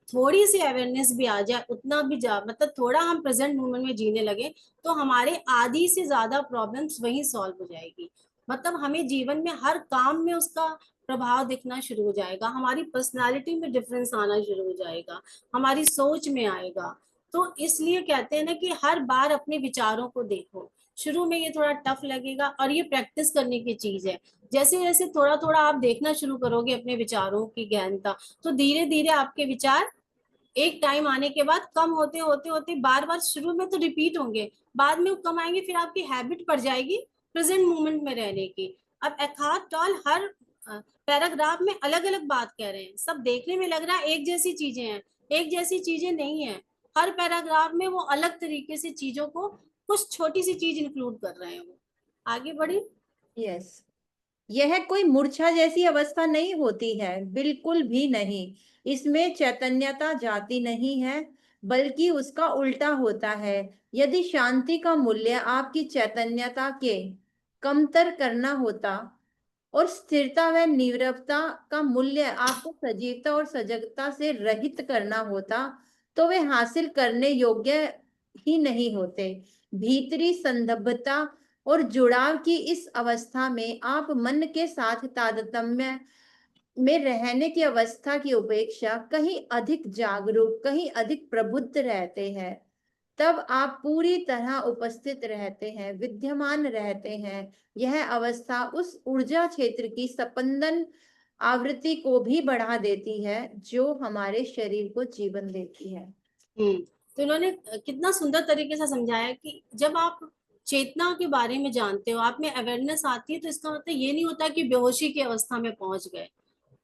थोड़ी सी अवेयरनेस भी आ जाए, उतना भी मतलब थोड़ा हम प्रेजेंट मोमेंट में जीने लगे, तो हमारे आधी से ज्यादा प्रॉब्लम्स वहीं सॉल्व हो जाएगी। मतलब हमें जीवन में हर काम में उसका प्रभाव दिखना शुरू हो जाएगा, हमारी पर्सनालिटी में डिफरेंस आना शुरू हो जाएगा, हमारी सोच में आएगा। तो इसलिए कहते हैं ना कि हर बार अपने विचारों को देखो। शुरू में ये थोड़ा टफ लगेगा और ये प्रैक्टिस करने की चीज है। जैसे जैसे थोड़ा थोड़ा आप देखना शुरू करोगे अपने विचारों की गहनता, तो धीरे धीरे आपके विचार एक टाइम आने के बाद कम होते होते होते, बार बार शुरू में तो रिपीट होंगे, बाद में कम आएंगे, फिर आपकी हैबिट पड़ जाएगी प्रेजेंट मोमेंट में रहने की। अब एखार्ट टॉल हर पैराग्राफ में अलग अलग बात कह रहे हैं, सब देखने में लग रहा है एक जैसी चीजें हैं, एक जैसी चीजें नहीं है। हर पैराग्राफ में वो अलग तरीके से चीजों को, कुछ छोटी सी चीज इंक्लूड कर रहे हैं वो। आगे बढ़े। यस, यह कोई मूर्छा जैसी अवस्था नहीं होती है, बिल्कुल भी नहीं। इसमें चैतन्यता जाती नहीं है, बल्कि उसका उल्टा होता है। यदि शांति का मूल्य आपकी चैतन्यता के कमतर करना होता और स्थिरता व नीरवता का मूल्य आपको सजीवता और सजगता से रहित करना होता, तो वे हासिल करने योग्य ही नहीं होते। भीतरी संदर्भता और जुड़ाव की इस अवस्था में आप मन के साथ तारतम्य में रहने की अवस्था की उपेक्षा कहीं अधिक जागरूक, कहीं अधिक प्रबुद्ध रहते हैं। तब आप पूरी तरह उपस्थित रहते हैं, विद्यमान रहते हैं। यह अवस्था उस ऊर्जा क्षेत्र की स्पंदन आवृत्ति को भी बढ़ा देती है जो हमारे शरीर को जीवन देती है। तो इन्होंने कितना सुंदर तरीके से समझाया कि जब आप चेतना के बारे में जानते हो, आप में अवेयरनेस आती है, तो इसका मतलब ये नहीं होता कि बेहोशी की अवस्था में पहुंच गए।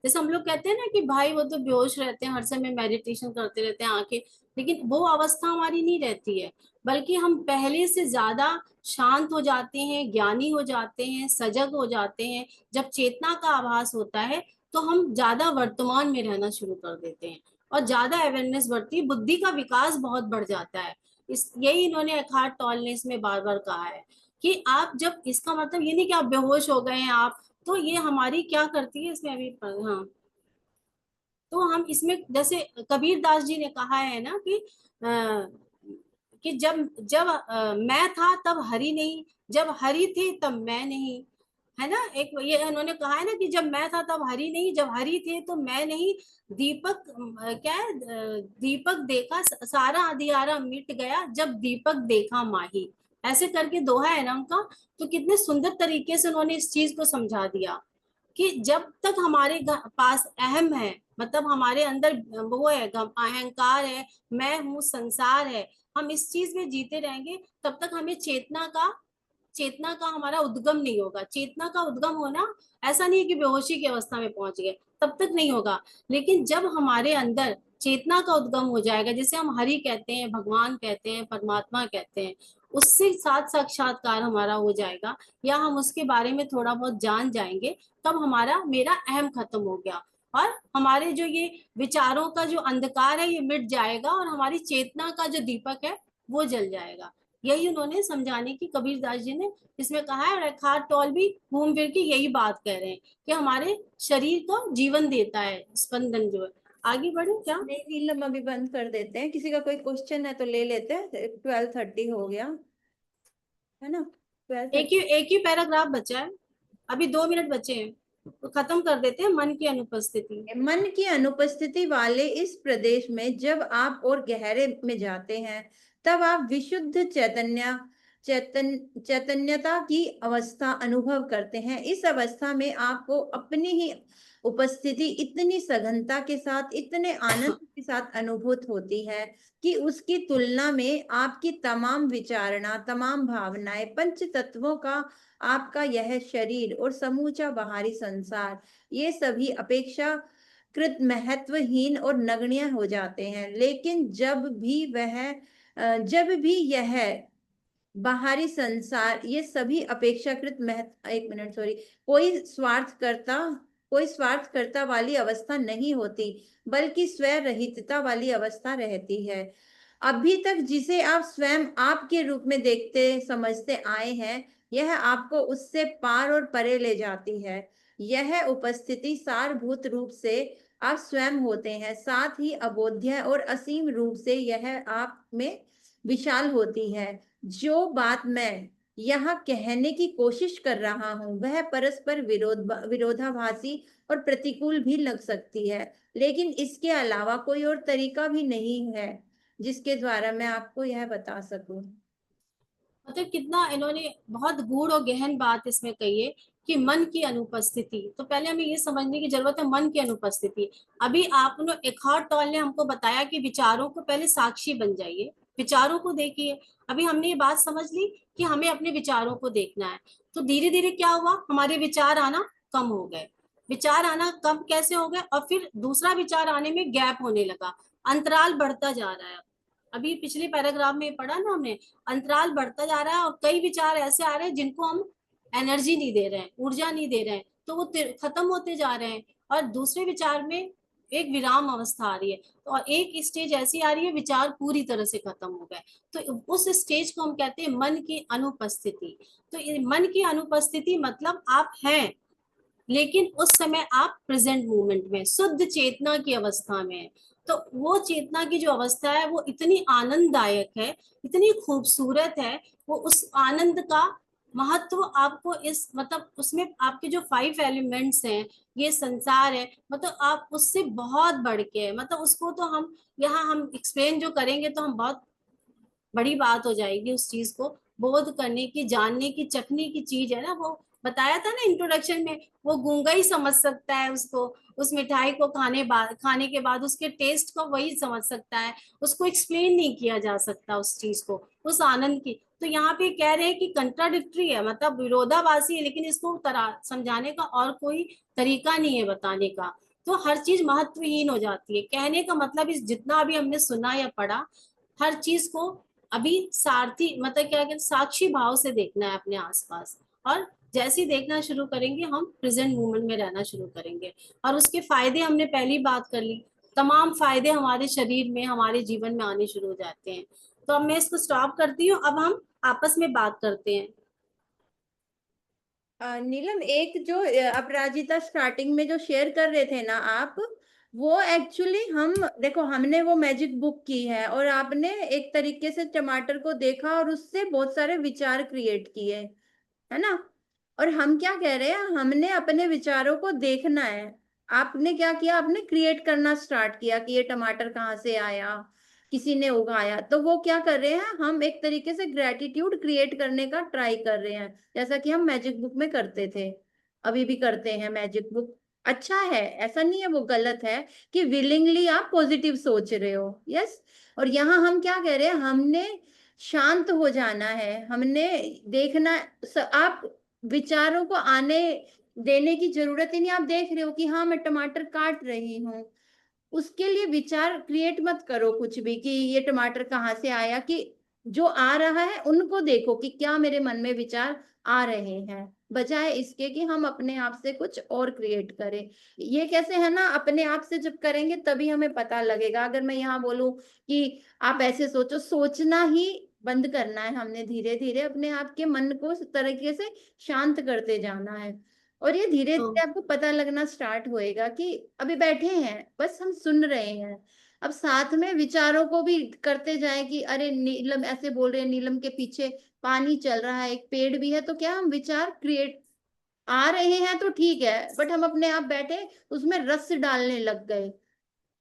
जैसे हम लोग कहते हैं ना कि भाई वो तो बेहोश रहते हैं, हर समय मेडिटेशन करते रहते हैं आंखें, लेकिन वो अवस्था हमारी नहीं रहती है, बल्कि हम पहले से ज्यादा शांत हो जाते हैं, ज्ञानी हो जाते हैं, सजग हो जाते हैं। जब चेतना का आभास होता है तो हम ज्यादा वर्तमान में रहना शुरू कर देते हैं और ज्यादा अवेयरनेस बढ़ती है, बुद्धि का विकास बहुत बढ़ जाता है। यही इन्होंने एखार्ट टॉल ने इसमें बार बार कहा है कि आप जब, इसका मतलब ये नहीं कि आप बेहोश हो गए हैं आप, तो ये हमारी क्या करती है इसमें अभी हाँ, तो हम इसमें जैसे कबीर दास जी ने कहा है ना कि जब जब मैं था तब हरि नहीं, जब हरि थे तब मैं नहीं, है ना, एक ये उन्होंने कहा है ना कि जब मैं था तब हरि नहीं, जब हरि थे तो मैं नहीं, दीपक क्या है, दीपक देखा सारा अंधियारा मिट गया, जब दीपक देखा माही, ऐसे करके दोहा है ना उनका। तो कितने सुंदर तरीके से उन्होंने इस चीज को समझा दिया कि जब तक हमारे पास अहम है, मतलब हमारे अंदर वो है, अहंकार है, मैं हूँ, संसार है, हम इस चीज में जीते रहेंगे, तब तक हमें चेतना का हमारा उद्गम नहीं होगा। चेतना का उद्गम होना ऐसा नहीं है कि बेहोशी की अवस्था में पहुंच गए, तब तक नहीं होगा। लेकिन जब हमारे अंदर चेतना का उद्गम हो जाएगा, जिसे हम हरि कहते हैं, भगवान कहते हैं, परमात्मा कहते हैं, उससे साथ साक्षात्कार हमारा हो जाएगा, या हम उसके बारे में थोड़ा बहुत जान जाएंगे, तब हमारा मेरा अहम खत्म हो गया, और हमारे जो ये विचारों का जो अंधकार है ये मिट जाएगा, और हमारी चेतना का जो दीपक है वो जल जाएगा। यही उन्होंने समझाने की कबीरदास जी ने इसमें कहा है। रखार टोल भी घूम फिर के यही बात कह रहे हैं कि हमारे शरीर को जीवन देता है स्पंदन जो है। आगे बढ़े क्या? नहीं नीलम, अभी बंद कर देते हैं, किसी का कोई क्वेश्चन है तो ले लेते हैं, 12:30 हो गया है ना, 12:30। एक ही पैराग्राफ बचा है, अभी 2 मिनट बचे हैं, तो खत्म कर देते हैं। मन की अनुपस्थिति। मन की अनुपस्थिति वाले इस प्रदेश में जब आप और गहरे में जाते हैं, तब आप विशुद्ध चैतन्यता की अवस्था अनुभव करते हैं। इस अवस्था में आपको अपनी ही उपस्थिति इतनी सघनता के साथ, इतने आनंद के साथ अनुभूत होती है कि उसकी तुलना में आपकी तमाम विचारणा, तमाम भावनाएं, पंच तत्वों का, आपका यह शरीर और समूचा बाहरी संसार, ये सभी अपेक्षाकृत महत्वहीन और नगण्य हो जाते हैं। लेकिन जब भी यह बाहरी संसार, ये सभी अपेक्षाकृत महत्व, एक मिनट सॉरी, कोई स्वार्थ करता वाली अवस्था नहीं होती, बल्कि स्व रहितता वाली अवस्था रहती है। अभी तक जिसे आप स्वयं आपके रूप में देखते समझते आए हैं, यह आपको उससे पार और परे ले जाती है। यह उपस्थिति सारभूत रूप से आप स्वयं होते हैं, साथ ही अबोध्य और असीम रूप से यह आप में विशाल होती है। जो बात मैं यहाँ कहने की कोशिश कर रहा हूँ वह परस्पर विरोधाभासी और प्रतिकूल भी लग सकती है, लेकिन इसके अलावा कोई और तरीका भी नहीं है जिसके द्वारा मैं आपको यह बता सकूं। मतलब कितना इन्होंने बहुत गूढ़ और गहन बात इसमें कही है कि मन की अनुपस्थिति। तो पहले हमें ये समझने की जरूरत है मन की अनुपस्थिति। अभी आपने एखार्ट टोल ने हमको बताया कि विचारों को पहले साक्षी बन जाइए, विचारों को देखिए। अभी हमने ये बात समझ ली कि हमें अपने विचारों को देखना है, तो धीरे धीरे क्या हुआ, हमारे विचार आना कम हो गए। विचार आना कम कैसे हो गए, और फिर दूसरा विचार आने में गैप होने लगा, अंतराल बढ़ता जा रहा है। अभी पिछले पैराग्राफ में पढ़ा ना हमने, अंतराल बढ़ता जा रहा है, और कई विचार ऐसे आ रहे हैं जिनको हम एनर्जी नहीं दे रहे हैं, ऊर्जा नहीं दे रहे हैं, तो वो खत्म होते जा रहे हैं, और दूसरे विचार में एक विराम अवस्था आ रही है, और एक स्टेज ऐसी आ रही है विचार पूरी तरह से खत्म हो गए। तो उस स्टेज को हम कहते हैं मन की अनुपस्थिति। तो मन की अनुपस्थिति मतलब आप हैं, लेकिन उस समय आप प्रेजेंट मोमेंट में शुद्ध चेतना की अवस्था में है। तो वो चेतना की जो अवस्था है वो इतनी आनंददायक है, इतनी खूबसूरत है। वो उस आनंद का महत्व आपको इस मतलब उसमें आपके जो 5 एलिमेंट्स हैं, ये संसार है, मतलब आप उससे बहुत बढ़ के है, मतलब उसको तो हम यहाँ हम एक्सप्लेन जो करेंगे तो हम बहुत बड़ी बात हो जाएगी उस चीज को बोध करने की, जानने की, चखने की चीज है ना। वो बताया था ना इंट्रोडक्शन में, वो गूंगा ही समझ सकता है उसको, उस मिठाई को खाने के बाद उसके टेस्ट को वही समझ सकता है, उसको एक्सप्लेन नहीं किया जा सकता उस चीज को, उस आनंद की। तो यहाँ पे कह रहे हैं कि कंट्राडिक्टरी है, मतलब विरोधाभासी है, लेकिन इसको समझाने का और कोई तरीका नहीं है बताने का। तो हर चीज महत्वहीन हो जाती है। कहने का मतलब इस जितना अभी हमने सुना या पढ़ा, हर चीज को अभी सारथी मतलब क्या कहते साक्षी भाव से देखना है अपने आसपास, और जैसे ही देखना शुरू करेंगे हम प्रेजेंट मोमेंट में रहना शुरू करेंगे। और उसके फायदे हमने पहली बात कर ली, तमाम फायदे हमारे शरीर में, हमारे जीवन में आने शुरू हो जाते हैं। तो अब मैं इसको स्टॉप करती हूँ, अब हम आपस में बात करते हैं। नीलम, एक जो अपराजिता स्टार्टिंग में जो शेयर कर रहे थे ना आप, वो एक्चुअली हम देखो, हमने वो मैजिक बुक की है और आपने एक तरीके से टमाटर को देखा और उससे बहुत सारे विचार क्रिएट किए, है ना। और हम क्या कह रहे हैं, हमने अपने विचारों को देखना है। आपने क्या किया, आपने क्रिएट करना स्टार्ट किया कि ये टमाटर कहाँ से आया, किसी ने उगाया। तो वो क्या कर रहे हैं, हम एक तरीके से ग्रेटिट्यूड क्रिएट करने का ट्राई कर रहे हैं, जैसा कि हम मैजिक बुक में करते थे, अभी भी करते हैं। मैजिक बुक अच्छा है, ऐसा नहीं है वो गलत है, कि विलिंगली आप पॉजिटिव सोच रहे हो। यस। और यहाँ हम क्या कह रहे हैं, हमने शांत हो जाना है, हमने देखना। आप विचारों को आने देने की जरूरत ही नहीं। आप देख रहे हो कि हाँ मैं टमाटर काट रही हूँ, उसके लिए विचार क्रिएट मत करो कुछ भी कि ये टमाटर कहाँ से आया। कि जो आ रहा है उनको देखो कि क्या मेरे मन में विचार आ रहे हैं, बजाय इसके कि हम अपने आप से कुछ और क्रिएट करें। ये कैसे है ना, अपने आप से जब करेंगे तभी हमें पता लगेगा। अगर मैं यहाँ बोलूं कि आप ऐसे सोचो, सोचना ही बंद करना है हमने। धीरे धीरे अपने आप के मन को इस तरीके से शांत करते जाना है, और ये धीरे तो धीरे आपको पता लगना स्टार्ट होएगा कि अभी बैठे हैं, बस हम सुन रहे हैं। अब साथ में विचारों को भी करते जाएं कि अरे नीलम ऐसे बोल रहे हैं, नीलम के पीछे पानी चल रहा है, एक पेड़ भी है। तो क्या हम विचार क्रिएट आ रहे हैं तो ठीक है, बट हम अपने आप बैठे उसमें रस डालने लग गए।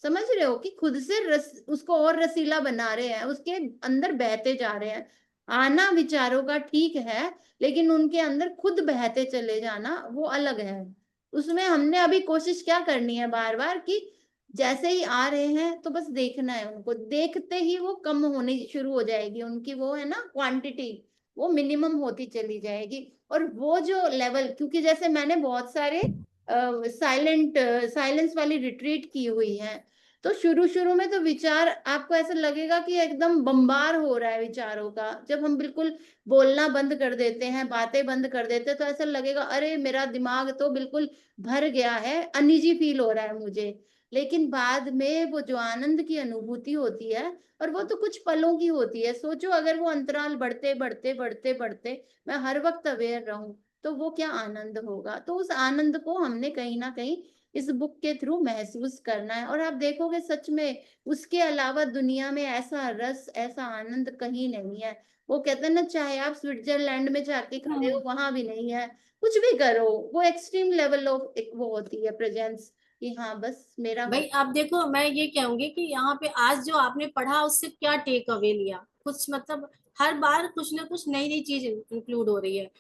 समझ रहे हो कि खुद से रस, उसको और रसीला बना रहे हैं, उसके अंदर बहते जा रहे हैं। आना विचारों का ठीक है, लेकिन उनके अंदर खुद बहते चले जाना वो अलग है। उसमें हमने अभी कोशिश क्या करनी है, बार बार कि जैसे ही आ रहे हैं तो बस देखना है उनको। देखते ही वो कम होने शुरू हो जाएगी, उनकी वो है ना क्वांटिटी, वो मिनिमम होती चली जाएगी। और वो जो लेवल, क्योंकि जैसे मैंने बहुत सारे साइलेंस वाली रिट्रीट की हुई है, तो शुरू शुरू में तो विचार आपको ऐसा लगेगा कि एकदम बम्बार हो रहा है विचारों का। जब हम बिल्कुल बोलना बंद कर देते हैं, बातें बंद कर देते हैं, तो ऐसा लगेगा अरे मेरा दिमाग तो बिल्कुल भर गया है, अनईजी फील हो रहा है मुझे। लेकिन बाद में वो जो आनंद की अनुभूति होती है, और वो तो कुछ पलों की होती है। सोचो अगर वो अंतराल बढ़ते बढ़ते बढ़ते बढ़ते मैं हर वक्त अवेयर रहूं, तो वो क्या आनंद होगा। तो उस आनंद को हमने कहीं ना कहीं इस बुक के थ्रू महसूस करना है। और आप देखोगे सच में उसके अलावा दुनिया में ऐसा रस, ऐसा आनंद कहीं नहीं है। वो कहते हैं ना, चाहे आप स्विट्जरलैंड में जाके खड़े हो, वहां भी नहीं है। कुछ भी करो, वो एक्सट्रीम लेवल ऑफ एक वो होती है प्रेजेंस, कि हाँ बस मेरा हो। भाई आप देखो, मैं ये कहूंगी कि यहाँ पे आज जो आपने पढ़ा उससे क्या टेक अवे लिया, कुछ मतलब हर बार कुछ ना कुछ नई नई चीज इंक्लूड हो रही है।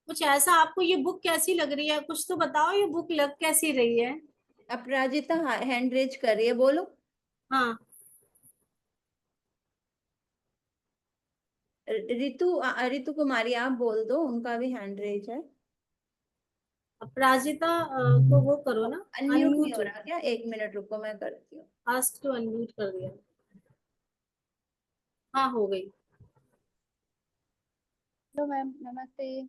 कुछ ऐसा आपको ये बुक कैसी लग रही है, कुछ तो बताओ, ये बुक लग कैसी रही है। अपराजिता हैंड रेज कर रही है, बोलो। हाँ, रितु रितु कुमारी आप बोल दो, उनका भी हैंड रेज है। अपराजिता को वो करो ना, अनम्यूट नहीं अनम्यूट। हो रहा क्या, एक मिनट रुको मैं करती हूँ। आस्क टू अनम्यूट कर दिया। हाँ, हो गई। हेलो मैम, नमस्ते।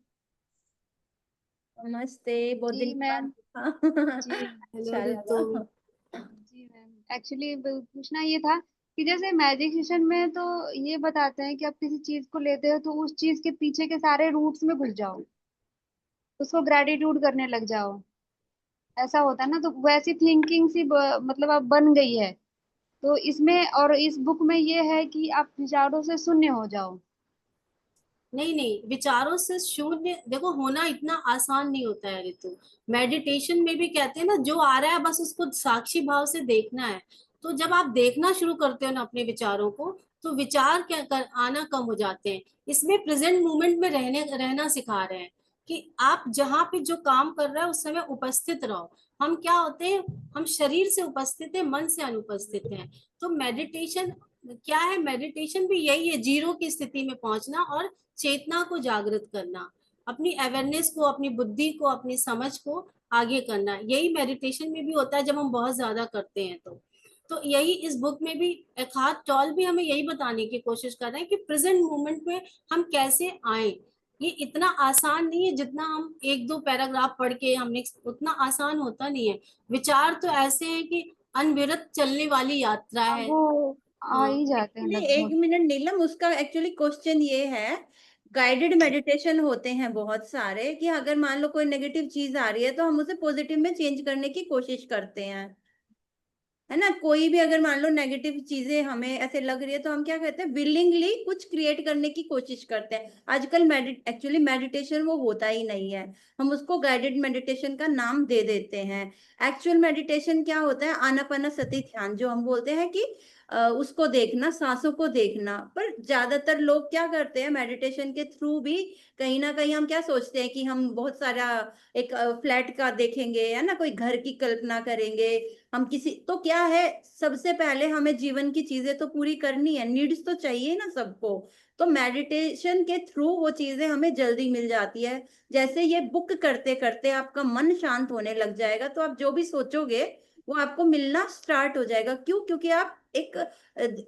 नमस्ते, बहुत दिन जी बाद मैम। देखा। जी। हेलो अच्छा रितु। लगा। जी मैम, एक्चुअली पूछना ये था कि जैसे मैजिक सेशन में तो ये बताते हैं कि आप किसी चीज को लेते हो तो उस चीज के पीछे के सारे रूट्स में घुस जाओ, उसको ग्रेटिट्यूड करने लग जाओ। ऐसा होता है ना, तो वैसी थिंकिंग सी मतलब आप बन गई है। तो इसमें और इस बुक में ये है कि आप विचारों से शून्य हो जाओ। नहीं नहीं, विचारों से शून्य देखो होना इतना आसान नहीं होता है रितु। मेडिटेशन में भी कहते हैं ना, जो आ रहा है बस उसको साक्षी भाव से देखना है। तो जब आप देखना शुरू करते हो ना अपने विचारों को, तो विचार आना कम हो जाते हैं। इसमें प्रेजेंट मोमेंट में रहना सिखा रहे हैं कि आप जहाँ पे जो काम कर रहे हो उस समय उपस्थित रहो। हम क्या होते हैं, हम शरीर से उपस्थित है, मन से अनुपस्थित हैं। तो मेडिटेशन क्या है, मेडिटेशन भी यही है, जीरो की स्थिति में पहुंचना और चेतना को जागृत करना, अपनी अवेयरनेस को, अपनी बुद्धि को, अपनी समझ को आगे करना। यही मेडिटेशन में भी होता है जब हम बहुत ज्यादा करते हैं तो यही इस बुक में भी एखार्ट टोल भी हमें यही बताने की कोशिश कर रहे हैं कि प्रेजेंट मोमेंट में हम कैसे आए। ये इतना आसान नहीं है जितना हम एक दो पैराग्राफ पढ़ के हमने, उतना आसान होता नहीं है। विचार तो ऐसे हैं कि अनविरत चलने वाली यात्रा हाँ, है। वो आ हाँ, ही जाते हैं एक्चुअली एक लगभग। मिनट नीलम, उसका एक्चुअली क्वेश्चन ये है, गाइडेड मेडिटेशन होते हैं बहुत सारे, कि अगर मान लो कोई नेगेटिव चीज आ रही है तो हम उसे पॉजिटिव में चेंज करने की कोशिश करते हैं, है ना। कोई भी अगर मान लो नेगेटिव चीजें हमें ऐसे लग रही है तो हम क्या करते हैं, विलिंगली कुछ क्रिएट करने की कोशिश करते हैं। आजकल एक्चुअली मेडिटेशन वो होता ही नहीं है, हम उसको गाइडेड मेडिटेशन का नाम दे देते हैं। एक्चुअल मेडिटेशन क्या होता है, आनापानसति ध्यान जो हम बोलते हैं कि उसको देखना, सांसों को देखना। पर ज्यादातर लोग क्या करते हैं, मेडिटेशन के थ्रू भी कहीं ना कहीं हम क्या सोचते हैं कि हम बहुत सारा एक फ्लैट का देखेंगे, है ना, कोई घर की कल्पना करेंगे हम किसी। तो क्या है, सबसे पहले हमें जीवन की चीजें तो पूरी करनी है, नीड्स तो चाहिए ना सबको। तो मेडिटेशन के थ्रू वो चीजें हमें जल्दी मिल जाती है। जैसे ये बुक करते करते आपका मन शांत होने लग जाएगा, तो आप जो भी सोचोगे वो आपको मिलना स्टार्ट हो जाएगा। क्यों? क्योंकि आप एक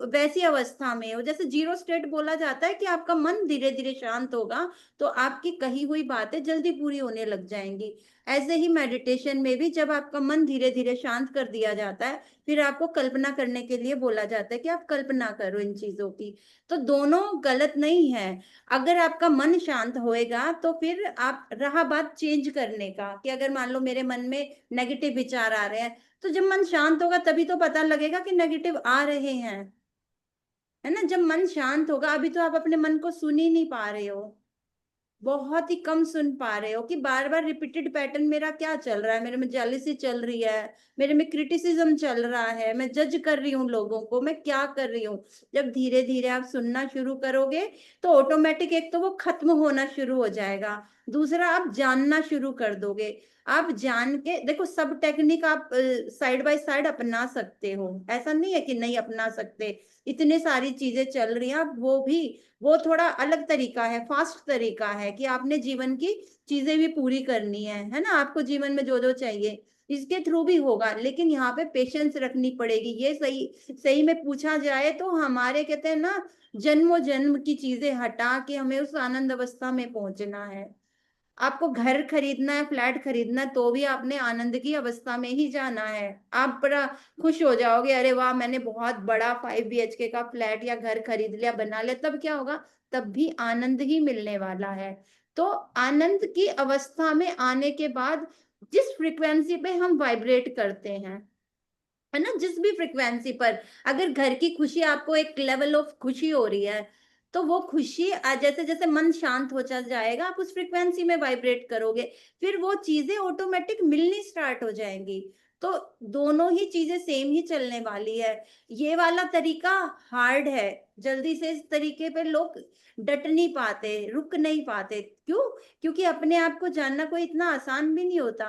वैसी अवस्था में हो, जैसे जीरो स्टेट बोला जाता है कि आपका मन धीरे धीरे शांत होगा तो आपकी कही हुई बातें जल्दी पूरी होने लग जाएंगी। ऐसे ही मेडिटेशन में भी जब आपका मन धीरे धीरे शांत कर दिया जाता है, फिर आपको कल्पना करने के लिए बोला जाता है कि आप कल्पना करो इन चीजों की। तो दोनों गलत नहीं है। अगर आपका मन शांत होएगा तो फिर आप, रहा बात चेंज करने का, कि अगर मान लो मेरे मन में नेगेटिव विचार आ रहे हैं, तो जब मन शांत होगा तभी तो पता लगेगा कि नेगेटिव आ रहे हैं, है ना। जब मन शांत होगा, अभी तो आप अपने मन को सुन ही नहीं पा रहे हो, बहुत ही कम सुन पा रहे हो कि बार बार रिपीटेड पैटर्न मेरा क्या चल रहा है, मेरे में जेलिसी चल रही है, मेरे में क्रिटिसिज्म चल रहा है, मैं जज कर रही हूँ लोगों को, मैं क्या कर रही हूँ। जब धीरे धीरे आप सुनना शुरू करोगे तो ऑटोमेटिक एक तो वो खत्म होना शुरू हो जाएगा, दूसरा आप जानना शुरू कर दोगे। आप जान के देखो, सब टेक्निक आप साइड बाय साइड अपना सकते हो, ऐसा नहीं है कि नहीं अपना सकते। इतने सारी चीजें चल रही हैं, आप वो थोड़ा अलग तरीका है, फास्ट तरीका है कि आपने जीवन की चीजें भी पूरी करनी है ना, आपको जीवन में जो जो चाहिए इसके थ्रू भी होगा। लेकिन यहाँ पे पेशेंस रखनी पड़ेगी। ये सही सही में पूछा जाए तो हमारे कहते हैं ना, जन्मों जन्म की चीजें हटा के हमें उस आनंद अवस्था में पहुंचना है। आपको घर खरीदना है, फ्लैट खरीदना है, तो भी आपने आनंद की अवस्था में ही जाना है। आप बड़ा खुश हो जाओगे, अरे वाह मैंने बहुत बड़ा 5 BHK का फ्लैट या घर खरीद लिया, बना लिया, तब क्या होगा, तब भी आनंद ही मिलने वाला है। तो आनंद की अवस्था में आने के बाद जिस फ्रिक्वेंसी पे हम वाइब्रेट करते हैं, है ना, जिस भी फ्रिक्वेंसी पर, अगर घर की खुशी आपको एक लेवल ऑफ खुशी हो रही है, तो वो खुशी जैसे जैसे मन शांत हो जाएगा, आप उस फ्रिक्वेंसी में वाइब्रेट करोगे, फिर वो चीजें ऑटोमेटिक मिलनी स्टार्ट हो जाएंगी। तो दोनों ही चीजें सेम ही चलने वाली है। ये वाला तरीका हार्ड है, जल्दी से इस तरीके पे लोग डट नहीं पाते, रुक नहीं पाते। क्यों? क्योंकि अपने आप को जानना कोई इतना आसान भी नहीं होता,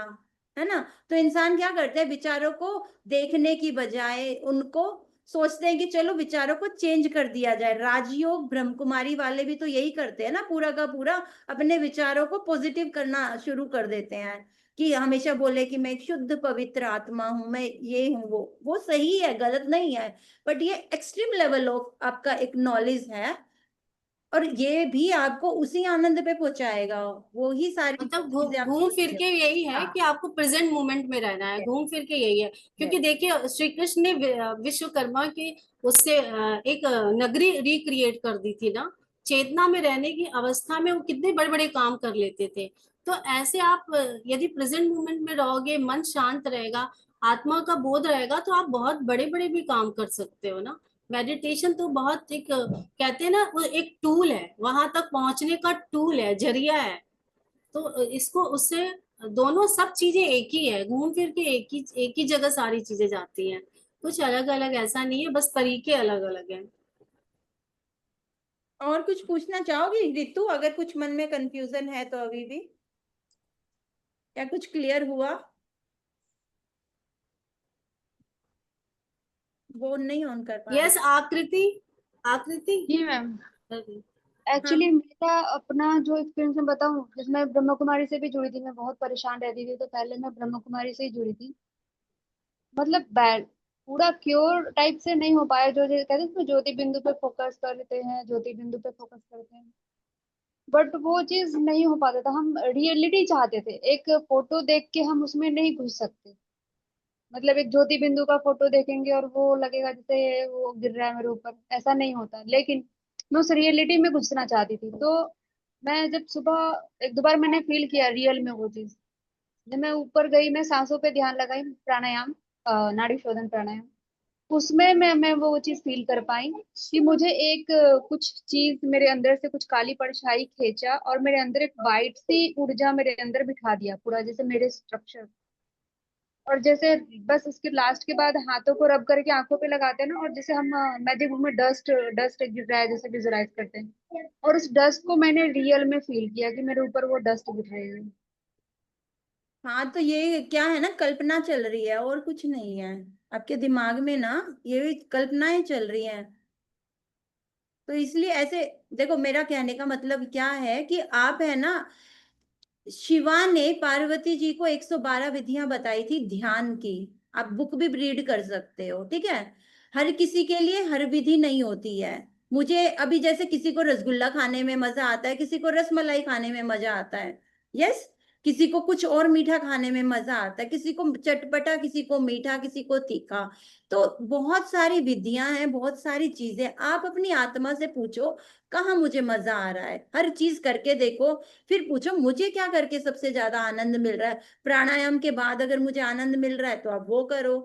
है ना। तो इंसान क्या करते हैं, विचारों को देखने की बजाय उनको सोचते हैं कि चलो विचारों को चेंज कर दिया जाए। राजयोग ब्रह्म कुमारी वाले भी तो यही करते हैं ना, पूरा का पूरा अपने विचारों को पॉजिटिव करना शुरू कर देते हैं, कि हमेशा बोले कि मैं एक शुद्ध पवित्र आत्मा हूं, मैं ये हूँ, वो सही है, गलत नहीं है। बट ये एक्सट्रीम लेवल ऑफ आपका एक नॉलेज है, और ये भी आपको उसी आनंद पे पहुंचाएगा, वो ही सारी मतलब चीजें घूम फिर आपको। के यही है कि आपको प्रेजेंट मोमेंट में रहना है, घूम फिर के यही है। क्योंकि देखिए श्री कृष्ण ने विश्वकर्मा की उससे एक नगरी रिक्रिएट कर दी थी ना, चेतना में रहने की अवस्था में वो कितने बड़े बड़े काम कर लेते थे। तो ऐसे आप यदि प्रेजेंट मोमेंट में रहोगे, मन शांत रहेगा, आत्मा का बोध रहेगा, तो आप बहुत बड़े बड़े भी काम कर सकते हो ना। मेडिटेशन तो बहुत एक कहते हैं ना, वो एक टूल है, वहां तक पहुंचने का टूल है, जरिया है। तो इसको उससे दोनों सब चीजें एक ही है, घूम फिर के एक ही जगह सारी चीजें जाती हैं। कुछ अलग अलग ऐसा नहीं है, बस तरीके अलग अलग हैं। और कुछ पूछना चाहोगी रितु? अगर कुछ मन में कंफ्यूजन है तो अभी भी, या कुछ क्लियर हुआ? वो नहीं ऑन कर पा रही। यस आकृति, आकृति। जी मैम। हाँ। एक्चुअली मेरा अपना जो एक्सपीरियंस मैं बताऊं, जिसमें ब्रह्म कुमारी से भी जुड़ी थी, मैं बहुत परेशान रहती थी, तो पहले मैं ब्रह्म कुमारी से ही जुड़ी थी। मतलब बैड, पूरा क्योर टाइप से नहीं हो पाया, जो जो कहते हैं ना, ज्योति बिंदु पे फोकस करते हैं, ज्योति बिंदु पे फोकस करते हैं, बट वो चीज नहीं हो पाता था। हम रियलिटी चाहते थे, एक फोटो देख के हम उसमें नहीं घुस सकते। मतलब एक ज्योति बिंदु का फोटो देखेंगे और वो लगेगा जैसे वो गिर रहा है मेरे ऊपर, ऐसा नहीं होता। लेकिन मैं उस रियलिटी में घुसना चाहती थी। तो मैं जब सुबह एक दो बार मैंने फील किया रियल में वो चीज, जब मैं ऊपर गई, मैं सांसों पे ध्यान लगाई, प्राणायाम, नाड़ी शोधन प्राणायाम, उसमें मैं वो चीज फील कर पाई कि मुझे एक कुछ चीज मेरे अंदर से कुछ काली परछाई खींचा और मेरे अंदर एक वाइट सी ऊर्जा मेरे अंदर बिठा दिया पूरा, जैसे मेरे स्ट्रक्चर। और जैसे बस उसके लास्ट के बाद हाथों को रब करके आंखों पे लगाते हैं ना, और जैसे हम मैजिक बुक में डस्ट डस्ट गिर रहा है जैसे विजुलाइज करते हैं, और उस डस्ट को मैंने रियल में फील किया कि मेरे ऊपर वो डस्ट गिर रही है। हाँ, तो ये क्या है ना, कल्पना चल रही है और कुछ नहीं है आपके दिमाग में ना, ये कल्पनाएं चल रही हैं। तो इसलिए ऐसे देखो, मेरा कहने का मतलब क्या है कि आप है ना, शिवा ने पार्वती जी को 112 विधियां बताई थी ध्यान की। आप बुक भी रीड कर सकते हो, ठीक है। हर किसी के लिए हर विधि नहीं होती है। मुझे अभी जैसे किसी को रसगुल्ला खाने में मजा आता है, किसी को रसमलाई खाने में मजा आता है। यस। किसी को कुछ और मीठा खाने में मजा आता है, किसी को चटपटा, किसी को मीठा, किसी को तीखा। तो बहुत सारी विधियां हैं, बहुत सारी चीजें। आप अपनी आत्मा से पूछो कहाँ मुझे मजा आ रहा है, हर चीज करके देखो। फिर पूछो मुझे क्या करके सबसे ज्यादा आनंद मिल रहा है। प्राणायाम के बाद अगर मुझे आनंद मिल रहा है तो आप वो करो।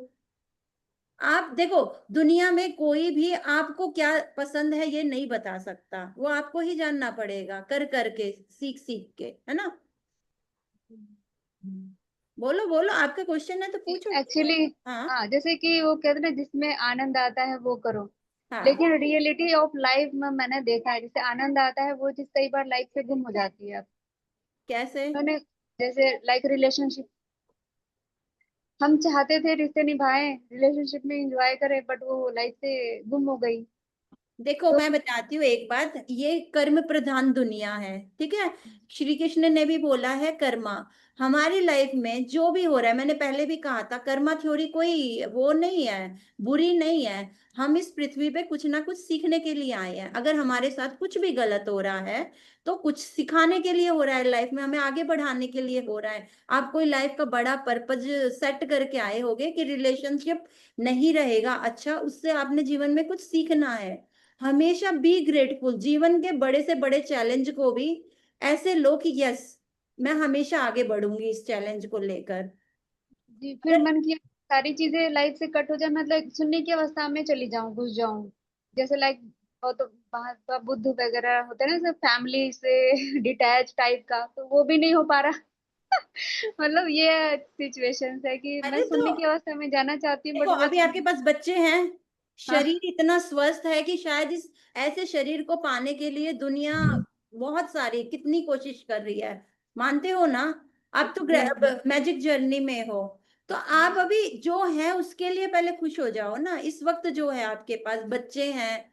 आप देखो, दुनिया में कोई भी आपको क्या पसंद है ये नहीं बता सकता, वो आपको ही जानना पड़ेगा, कर करके, सीख सीख के, है ना। बोलो बोलो, आपका क्वेश्चन है तो पूछो। एक्चुअली हाँ। हाँ, जैसे कि वो कहते हैं ना, जिसमें आनंद आता है वो करो। हाँ। लेकिन रियलिटी ऑफ लाइफ में मैंने देखा है, जैसे आनंद आता है वो चीज कई बार लाइफ से गुम हो जाती है। अब कैसे? मैंने, जैसे लाइक रिलेशनशिप, हम चाहते थे रिश्ते निभाएं, रिलेशनशिप में एंजॉय करें, बट वो लाइफ से गुम हो गई। देखो, तो मैं बताती हूँ एक बात, ये कर्म प्रधान दुनिया है, ठीक है। श्री कृष्ण ने भी बोला है कर्मा। हमारी लाइफ में जो भी हो रहा है, मैंने पहले भी कहा था, कर्मा थ्योरी कोई वो नहीं है, बुरी नहीं है। हम इस पृथ्वी पे कुछ ना कुछ सीखने के लिए आए हैं। अगर हमारे साथ कुछ भी गलत हो रहा है तो कुछ सिखाने के लिए हो रहा है, लाइफ में हमें आगे बढ़ाने के लिए हो रहा है। आप कोई लाइफ का बड़ा पर्पज सेट करके आए होगे कि रिलेशनशिप नहीं रहेगा अच्छा, उससे आपने जीवन में कुछ सीखना है। हमेशा बी ग्रेटफुल, जीवन के बड़े से बड़े चैलेंज को भी ऐसे लो कि यस, मैं हमेशा आगे बढ़ूंगी इस चैलेंज को लेकर। जी, फिर अगर मन किया सारी चीजें लाइफ से कट हो जाए, मतलब सुनने की अवस्था में चली जाऊं, घुस जाऊं। जैसे लाइक वो तो वहाँ का बुद्ध वगैरह होते हैं ना, सब फैमिली से डिटैच टाइप का, तो वो भी नहीं हो पा रहा। मतलब ये सिचुएशन है कि मैं अरे तो सुनने की अवस्था में जाना चाहती हूँ, देखो, बट वो अभी चीज। आपके पास बच्चे हैं, हाँ। शरीर इतना स्वस्थ है कि शायद इस ऐसे शरीर को पाने के लिए दुनिया बहुत सारी कितनी कोशिश कर रही है, मानते हो ना। आप तो जी जी मैजिक जर्नी में हो। तो आप जी अभी जो है उसके लिए पहले खुश हो जाओ ना, इस वक्त जो है आपके पास बच्चे हैं।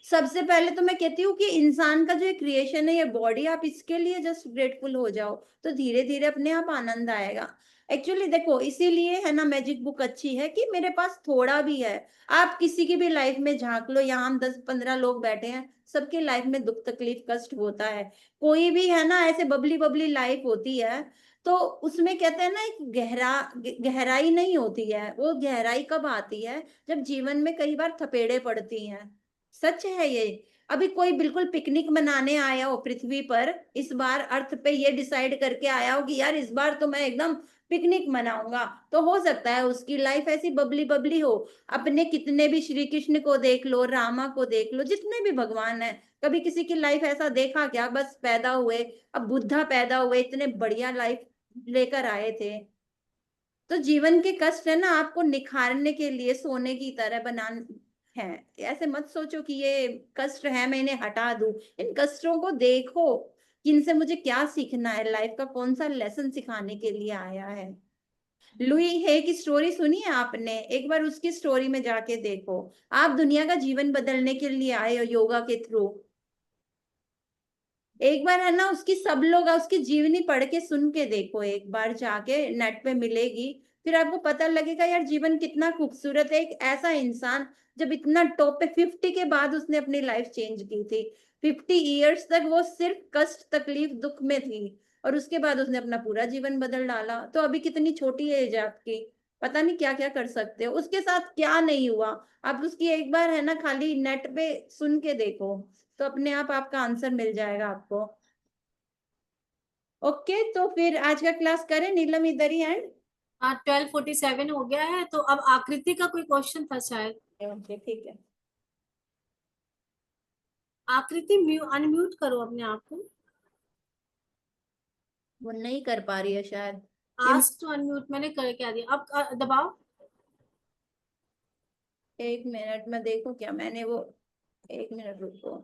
सबसे पहले तो मैं कहती हूँ कि इंसान का जो क्रिएशन है, ये बॉडी, आप इसके लिए जस्ट ग्रेटफुल हो जाओ। तो धीरे धीरे अपने आप आनंद आएगा। एक्चुअली देखो, इसीलिए है ना मैजिक बुक अच्छी है कि मेरे पास थोड़ा भी है। आप किसी की भी लाइफ में झांक लो, यहाँ हम 10-15 लोग बैठे हैं, सबके लाइफ में दुख तकलीफ कष्ट होता है। कोई भी है ना ऐसे बबली बबली लाइफ होती है, तो उसमें कहते हैं ना एक गहराई नहीं होती है। वो गहराई कब आती है? जब जीवन में कई बार थपेड़े पड़ती हैं। सच है ये। अभी कोई बिल्कुल पिकनिक मनाने आया हो पृथ्वी पर, इस बार अर्थ पे ये डिसाइड करके आया हो कि यार इस बार तो मैं एकदम पिकनिक मनाऊंगा, तो हो सकता है उसकी लाइफ ऐसी बबली बबली हो। अपने कितने भी श्री कृष्ण को देख लो, रामा को देख लो, जितने भी भगवान है, कभी किसी की लाइफ ऐसा देखा क्या? बस पैदा हुए, अब बुद्धा पैदा हुए, इतने बढ़िया लाइफ लेकर आए थे। तो जीवन के कष्ट है ना, आपको निखारने के लिए सोने की तरह बना है। ऐसे मत सोचो कि ये कष्ट है मैं इन्हें हटा दूं। इन कष्टों को देखो कि इनसे मुझे क्या सीखना है, लाइफ का कौन सा लेसन सिखाने के लिए आया है। लुई हे की स्टोरी सुनी है आपने? एक बार उसकी स्टोरी में जाके देखो। आप दुनिया का जीवन बदलने के लिए आए हो योगा के थ्रू। एक बार है ना उसकी, सब लोग उसकी जीवनी पढ़ के सुन के देखो, एक बार जाके नेट पे मिलेगी। फिर आपको पता लगेगा यार जीवन कितना खूबसूरत है। एक ऐसा इंसान जब इतना टॉप पे, 50 के बाद उसने अपनी लाइफ चेंज की थी। 50 ईयर्स तक वो सिर्फ कष्ट तकलीफ दुख में थी, और उसके बाद उसने अपना पूरा जीवन बदल डाला। तो अभी कितनी छोटी एज है आपकी, पता नहीं क्या क्या कर सकते हो। उसके साथ क्या नहीं हुआ, आप उसकी एक बार है ना खाली नेट पे सुन के देखो, तो अपने आप आपका आंसर मिल जाएगा आपको। ओके, तो फिर आज का क्लास करें नीलम, इधर ही एंड। हाँ 12:47 हो गया है, तो अब आकृति का कोई क्वेश्चन था शायद। ओके ठीक है। आकृति अनम्यूट करो अपने आप को। वो नहीं कर पा रही है शायद। आस्क टू अनम्यूट मैंने कर क्या दिया, अब दबाओ। एक मिनट में देखो क्या मैंने वो, एक मिनट रुको।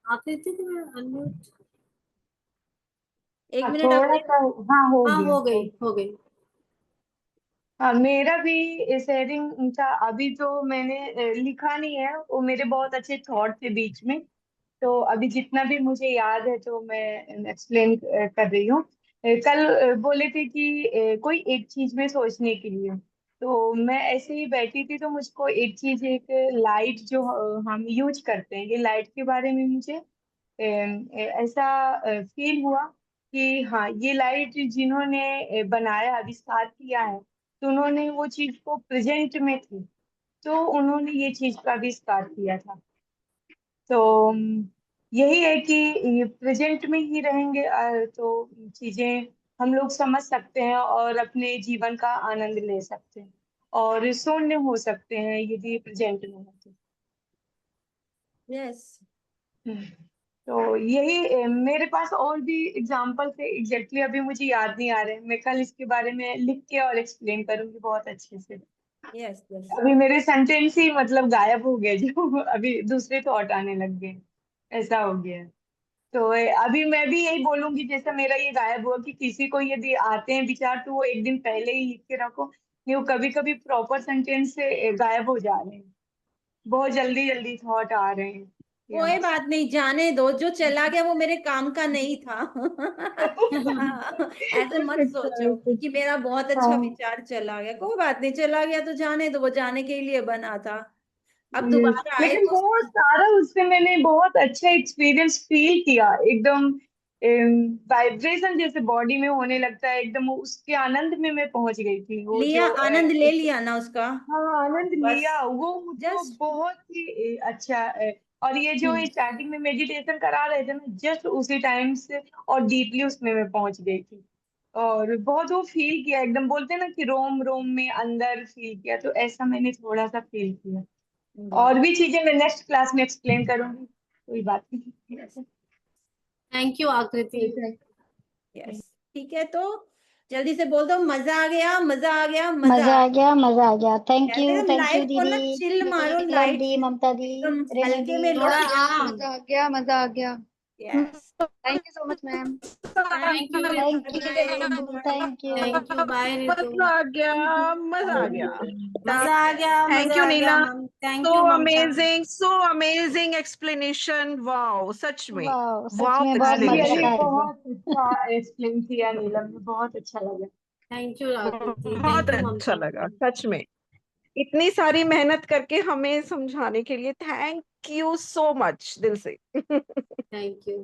आकृति को अनम्यूट। एक हाँ, मिनट थोड़ा आपने। सा। हाँ, हो हाँ गया, हो हो गई गया। हो गई। हाँ, मेरा भी शेयरिंग था। अभी तो मैंने लिखा नहीं है, वो मेरे बहुत अच्छे थॉट थे बीच में। तो अभी जितना भी मुझे याद है तो मैं एक्सप्लेन कर रही हूँ। कल बोले थे कि कोई एक चीज में सोचने के लिए। तो मैं ऐसे ही बैठी थी तो मुझको एक चीज, एक लाइट जो हम यूज करते हैं, ये लाइट के बारे में मुझे ऐसा फील हुआ कि हाँ, ये लाइट जिन्होंने बनाया, आविष्कार किया है, तो उन्होंने वो चीज को प्रेजेंट में थी, तो उन्होंने ये चीज का आविष्कार किया था। तो यही है कि ये प्रेजेंट में ही रहेंगे तो चीजें हम लोग समझ सकते हैं और अपने जीवन का आनंद ले सकते हैं और शून्य हो सकते हैं यदि प्रेजेंट में है तो। यस। हम्म। तो यही मेरे पास और भी एग्जाम्पल थे, एग्जैक्टली अभी मुझे याद नहीं आ रहे। मैं कल इसके बारे में लिख के और एक्सप्लेन करूंगी बहुत अच्छे से। Yes yes. अभी मेरे सेंटेंस ही मतलब गायब हो गए, जो अभी दूसरे थॉट आने लग गए, ऐसा हो गया। तो अभी मैं भी यही बोलूंगी, जैसे मेरा ये गायब हुआ, कि किसी को यदि आते हैं विचार तो वो एक दिन पहले ही लिख के रखो, नहीं वो कभी कभी प्रॉपर सेंटेंस से गायब हो जा रहे हैं, बहुत जल्दी जल्दी थॉट आ रहे हैं। कोई यस। बात नहीं, जाने दो, जो चला गया वो मेरे काम का नहीं था। ऐसे मत सोचो कि मेरा बहुत अच्छा हाँ, विचार चला गया, कोई बात नहीं, चला गया तो जाने दो, वो जाने के लिए बना था। अब yes। दोबारा आए लेकिन तो बहुत सारा उससे मैंने बहुत अच्छा एक्सपीरियंस फील किया, एकदम वाइब्रेशन जैसे बॉडी में होने लगता है, एकदम उसके आनंद में मैं पहुंच गई थी। वो लिया, जो आनंद ले लिया ना उसका। हाँ, आनंद बस लिया, वो मुझको जस्ट। बहुत ही अच्छा है। और ये जो स्टार्टिंग में मेडिटेशन करा रहे थे ना, जस्ट उसी टाइम से और डीपली उसमें मैं पहुंच गई थी और बहुत वो फील किया, एकदम बोलते हैं ना कि रोम रोम में अंदर फील किया, तो ऐसा मैंने थोड़ा सा फील किया। वाह। और भी चीजें मैं नेक्स्ट क्लास में एक्सप्लेन करूंगी, कोई बात नहीं। थैंक यू आकृति। ठीक है। यस ठीक है, तो जल्दी से बोल दो, मजा आ गया, मजा आ गया, मजा मजा आ आ गया, मजा आ गया। गया। एकदम थैंक यू लाइफ को दीदी, ना चिल मारो, नीलम लाइट दी, ममता दी, एकदम रेनू हल्के दी। में लो। थोड़ा मजा आ गया, मजा आ गया। Yes. Thank you so much ma'am. Thank you Ritu, thank good you, night. Thank you. Thank you, bye Ritu. मजा आ गया, मजा आ गया। मजा आ गया, थैंक मजा यू आ गया Neela, ma'am, thank so you Mamta. Amazing, so amazing explanation, wow सच में, वाह, सच वाओ में बहुत मजा एक्सप्लेनेशन, रियली आया। बहुत अच्छा एक्सप्लेन किया नीलम ने, बहुत अच्छा लगा। थैंक यू आकृति, बहुत थैंक यू अच्छा ममता। लगा सच में। इतनी सारी मेहनत करके हमें समझाने के लिए थैंक यू सो मच दिल से। Thank you.